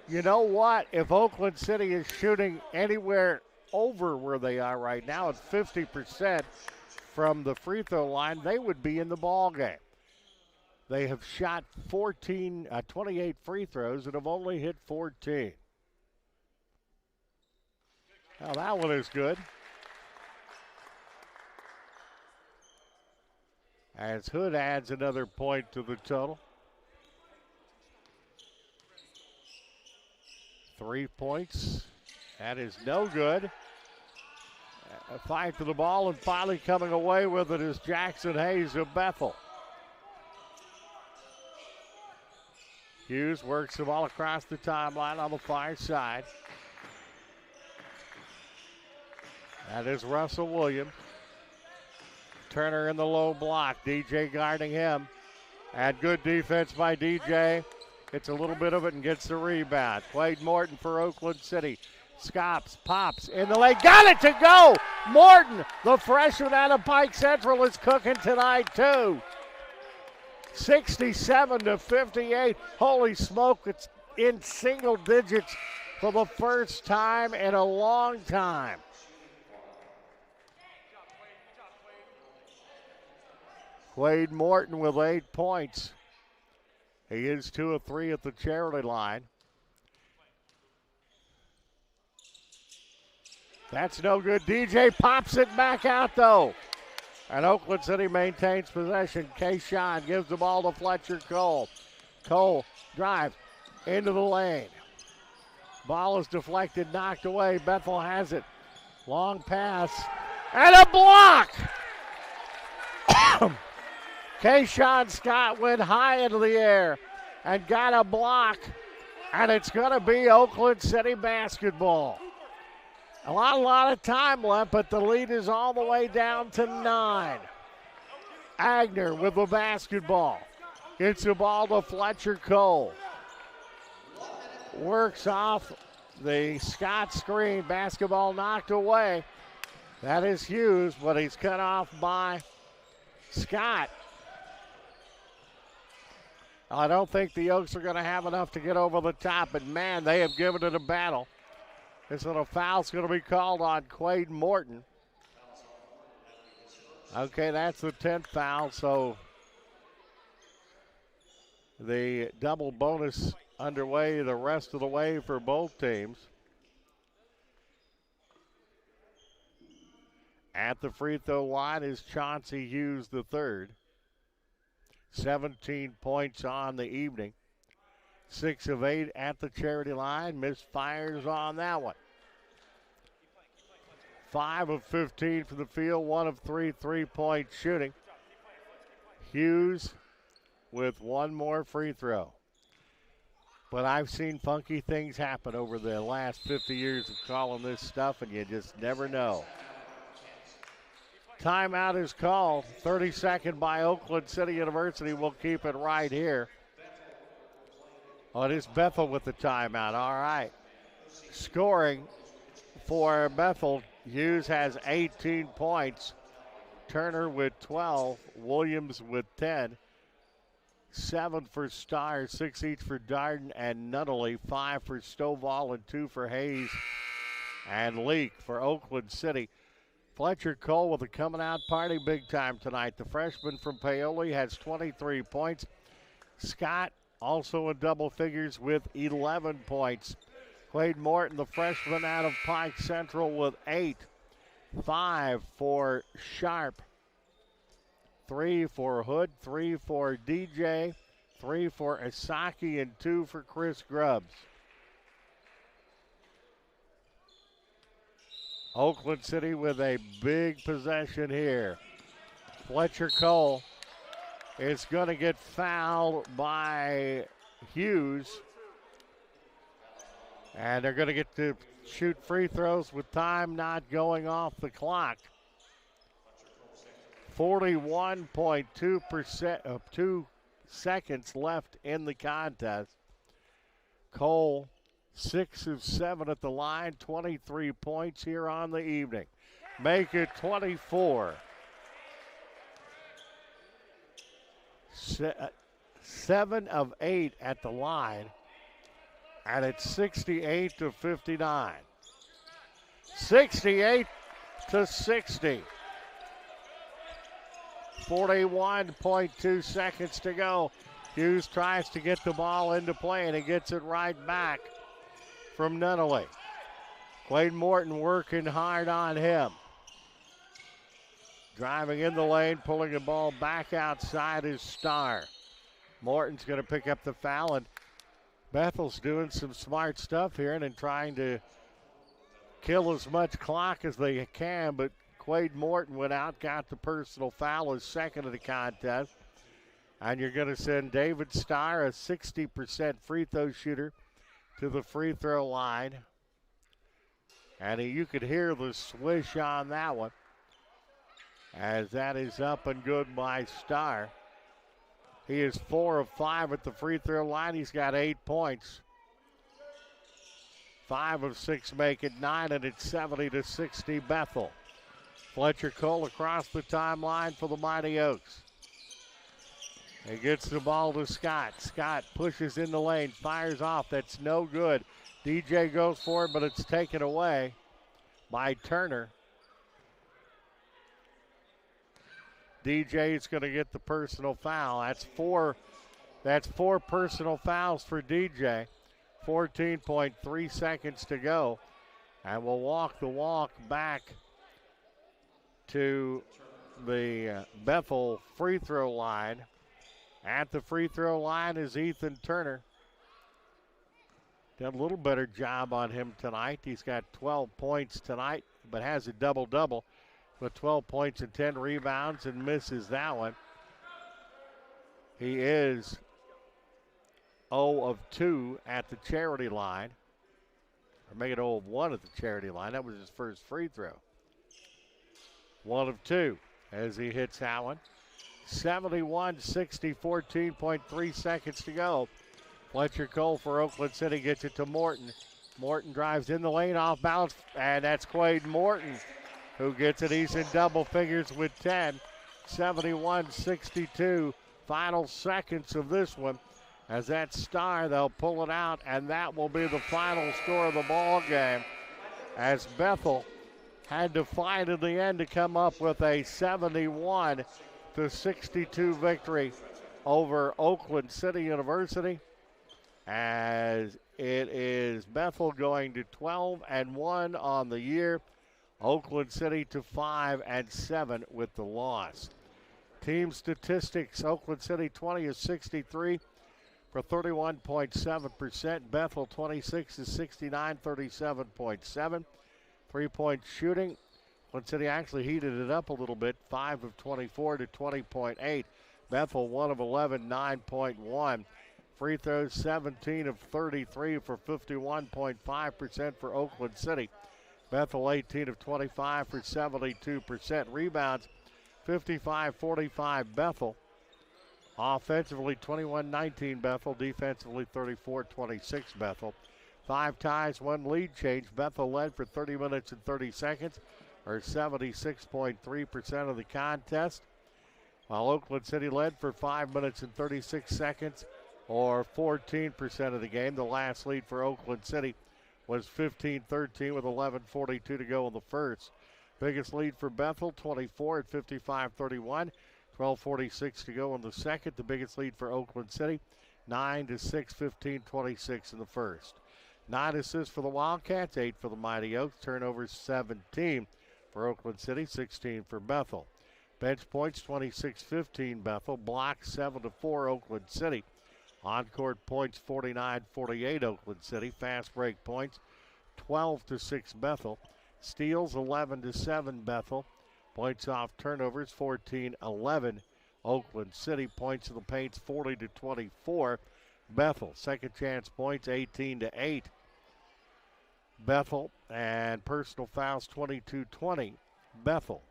You know what? If Oakland City is shooting anywhere over where they are right now at 50% from the free throw line, they would be in the ball game. They have shot 28 free throws and have only hit 14. Now that one is good. As Hood adds another point to the total. 3 points. That is no good. A fight for the ball, and finally coming away with it is Jackson Hayes of Bethel. Hughes works the ball across the timeline on the far side. That is Russell Williams. Turner in the low block. DJ guarding him. And good defense by DJ. Gets a little bit of it and gets the rebound. Quaden Morton for Oakland City. Scops, pops in the lane. Got it to go! Morton, the freshman out of Pike Central, is cooking tonight too. 67-58. Holy smoke, it's in single digits for the first time in a long time. Quaden Morton with 8 points. He is 2 of 3 at the charity line. That's no good. DJ pops it back out, though. And Oakland City maintains possession. Kayshawn gives the ball to Fletcher Cole. Cole drives into the lane. Ball is deflected, knocked away. Bethel has it. Long pass. And a block! Kayshawn Scott went high into the air and got a block. And it's going to be Oakland City basketball. A lot of time left, but the lead is all the way down to 9. Agner with the basketball. Gets the ball to Fletcher Cole. Works off the Scott screen. Basketball knocked away. That is Hughes, but he's cut off by Scott. I don't think the Oaks are going to have enough to get over the top, but man, they have given it a battle. This little foul's going to be called on Quade Morton. Okay, that's the 10th foul, so the double bonus underway the rest of the way for both teams. At the free throw line is Chauncey Hughes III. 17 points on the evening. 6 of 8 at the charity line. Misfires on that one. 5 of 15 from the field. 1 of 3 3-point shooting. Hughes with one more free throw. But I've seen funky things happen over the last 50 years of calling this stuff, and you just never know. Timeout is called. 32nd by Oakland City University. We'll keep it right here. Oh, it is Bethel with the timeout. All right. Scoring for Bethel. Hughes has 18 points. Turner with 12. Williams with 10. 7 for Starr, 6 each for Darden and Nunnally. 5 for Stovall and 2 for Hayes and Leak for Oakland City. Fletcher Cole with a coming out party big time tonight. The freshman from Paoli has 23 points. Scott also in double figures with 11 points. Quade Morton, the freshman out of Pike Central, with 8. 5 for Sharp. 3 for Hood, 3 for DJ, 3 for Asaki, and 2 for Chris Grubbs. Oakland City with a big possession here. Fletcher Cole is going to get fouled by Hughes. And they're going to get to shoot free throws with time not going off the clock. 41.2% of 2 seconds left in the contest. Cole, 6 of 7 at the line, 23 points here on the evening. Make it 24. 7 of 8 at the line, and it's 68 to 59. 68 to 60. 41.2 seconds to go. Hughes tries to get the ball into play, and he gets it right back from Nunnally. Quade Morton working hard on him. Driving in the lane, pulling the ball back outside is Starr. Morton's going to pick up the foul, and Bethel's doing some smart stuff here and then trying to kill as much clock as they can, but Quade Morton went out, got the personal foul, his second of the contest. And you're going to send David Starr, a 60% free throw shooter, to the free throw line. And you could hear the swish on that one, as that is up and good by Starr. He is 4 of 5 at the free throw line. He's got 8 points. 5 of 6 make it 9, and it's 70 to 60 Bethel. Fletcher Cole across the timeline for the Mighty Oaks. He gets the ball to Scott. Scott pushes in the lane, fires off. That's no good. DJ goes for it, but it's taken away by Turner. DJ is going to get the personal foul. That's 4 That's 4 personal fouls for DJ. 14.3 seconds to go. And we'll walk the walk back to the Bethel free throw line. At the free throw line is Ethan Turner. Did a little better job on him tonight. He's got 12 points tonight, but has a double-double with 12 points and 10 rebounds and misses that one. He is 0 of 2 at the charity line. Or make it 0 of 1 at the charity line. That was his first free throw. 1 of 2 as he hits that one. 71-60, 14.3 seconds to go. Fletcher Cole for Oakland City gets it to Morton. Morton drives in the lane off balance, and that's Quade Morton who gets it. He's in double figures with 10. 71-62, final seconds of this one. As that star, they'll pull it out, and that will be the final score of the ball game. As Bethel had to fight in the end to come up with a 71-62 victory over Oakland City University. As it is Bethel going to 12-1 on the year. Oakland City to 5-7 with the loss. Team statistics: Oakland City 20 of 63 for 31.7%. Bethel 26 of 69, 37.7. 3-point shooting. Oakland City actually heated it up a little bit, 5 of 24 to 20.8. Bethel 1 of 11, 9.1. Free throws 17 of 33 for 51.5% for Oakland City. Bethel 18 of 25 for 72%. Rebounds 55-45 Bethel. Offensively 21-19 Bethel. Defensively 34-26 Bethel. 5 ties, 1 lead change. Bethel led for 30 minutes and 30 seconds, or 76.3% of the contest, while Oakland City led for 5 minutes and 36 seconds, or 14% of the game. The last lead for Oakland City was 15-13 with 11:42 to go in the first. Biggest lead for Bethel, 24 at 55-31. 12:46 to go in the second. The biggest lead for Oakland City, 9-6, 15-26 in the first. 9 assists for the Wildcats, 8 for the Mighty Oaks. Turnovers 17 for Oakland City, 16 for Bethel. Bench points 26-15 Bethel. Blocks 7-4 Oakland City. On-court points 49-48 Oakland City. Fast break points 12-6 Bethel. Steals 11-7 Bethel. Points off turnovers 14-11 Oakland City. Points in the paints 40-24 Bethel. Second chance points 18-8 Bethel. And personal fouls 22-20 Bethel.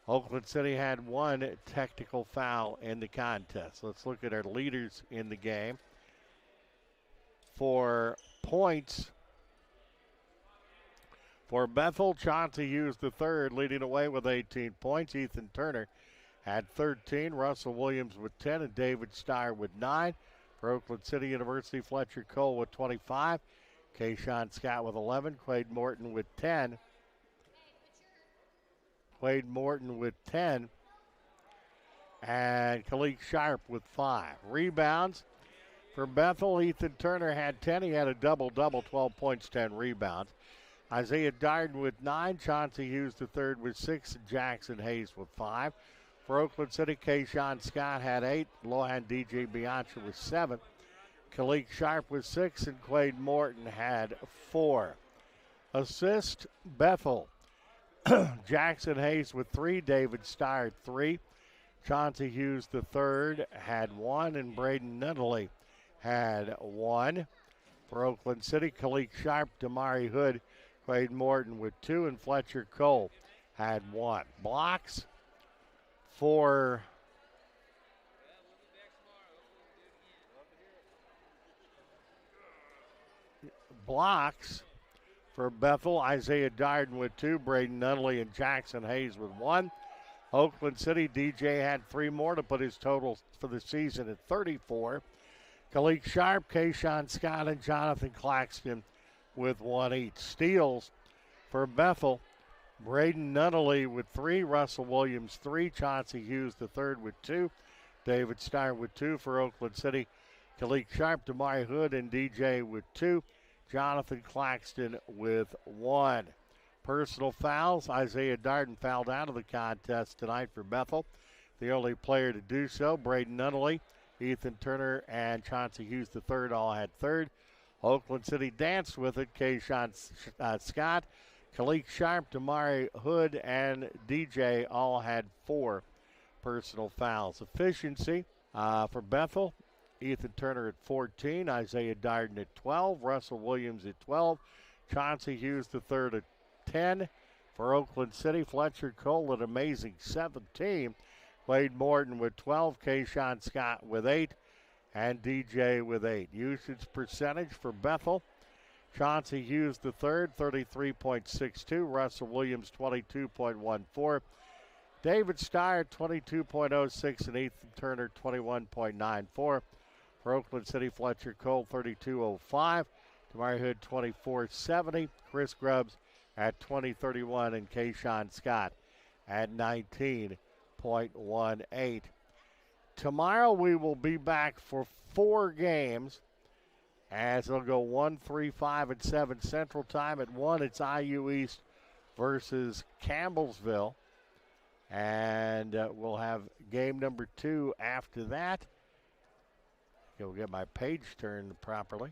Oakland City had 1 technical foul in the contest. Let's look at our leaders in the game. For points, for Bethel, Chauncey Hughes III leading away with 18 points. Ethan Turner had 13. Russell Williams with 10 and David Steyer with 9. For Oakland City University, Fletcher Cole with 25. Kayshawn Scott with 11. Quade Morton with 10. Quade Morton with 10. And Khalid Sharp with 5. Rebounds for Bethel, Ethan Turner had 10. He had a double-double, 12 points, 10 rebounds. Isaiah Darden with 9. Chauncey Hughes III with 6. And Jackson Hayes with 5. For Oakland City, Kayshawn Scott had 8. Lohan DJ Bianca with 7. Khalid Sharp with 6. And Quade Morton had 4. Assist, Bethel. Jackson Hayes with 3, David Steyer 3, Chauncey Hughes III had 1, and Braden Nunnally had 1. For Oakland City, Khalid Sharp, Damari Hood, Quade Morton with 2, and Fletcher Cole had 1. Blocks for For Bethel, Isaiah Darden with 2, Braden Nunnally and Jackson Hayes with 1. Oakland City, DJ had 3 more to put his total for the season at 34. Khalid Sharp, Kayshawn Scott, and Jonathan Claxton with 1 each. Steals for Bethel, Braden Nunnally with 3, Russell Williams 3, Chauncey Hughes III with 2, David Steyer with 2 for Oakland City. Kalik Sharp, Damari Hood, and DJ with 2. Jonathan Claxton with 1. Personal fouls. Isaiah Darden fouled out of the contest tonight for Bethel. The only player to do so, Braden Nunnally, Ethan Turner, and Chauncey Hughes III all had 3rd. Oakland City danced with it. Kayshawn Scott, Kalik Sharp, Damari Hood, and DJ all had 4 personal fouls. Efficiency for Bethel, Ethan Turner at 14, Isaiah Darden at 12, Russell Williams at 12, Chauncey Hughes III at 10. For Oakland City, Fletcher Cole an amazing 17. Wade Morton with 12, Kayshawn Scott with 8, and DJ with 8. Usage percentage for Bethel, Chauncey Hughes III, 33.62, Russell Williams 22.14, David Steyer 22.06, and Ethan Turner 21.94. For Oakland City, Fletcher Cole 32.05, Damari Hood 24.70, Chris Grubbs at 20.31, and Kayshawn Scott at 19.18. Tomorrow we will be back for 4 games as they'll go 1, 3, 5, and 7 Central Time. At 1, it's IU East versus Campbellsville. And we'll have game number 2 after that. We'll get my page turned properly.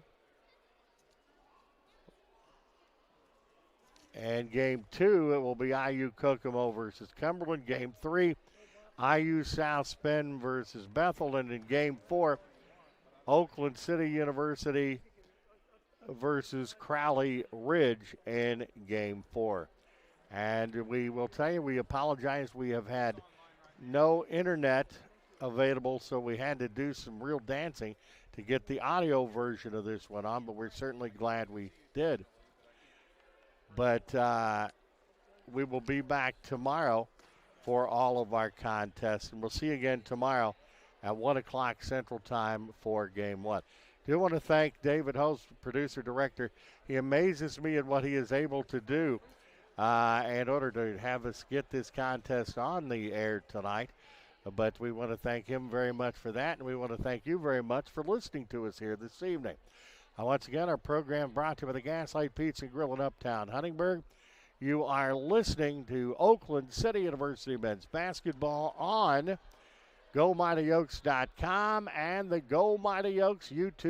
And game 2, it will be IU Kokomo versus Cumberland. Game 3, IU South Bend versus Bethel. And in game 4, Oakland City University versus Crowley Ridge in game 4. And we will tell you, we apologize. We have had no internet available, so we had to do some real dancing to get the audio version of this one on, but we're certainly glad we did. But we will be back tomorrow for all of our contests, and we'll see you again tomorrow at 1 o'clock Central Time for Game 1. I do want to thank David Host, producer, director. He amazes me at what he is able to do in order to have us get this contest on the air tonight. But we want to thank him very much for that, and we want to thank you very much for listening to us here this evening. Once again, our program brought to you by the Gaslight Pizza and Grill in Uptown Huntingburg. You are listening to Oakland City University men's basketball on GoMightyOaks.com and the Go Mighty Oaks YouTube.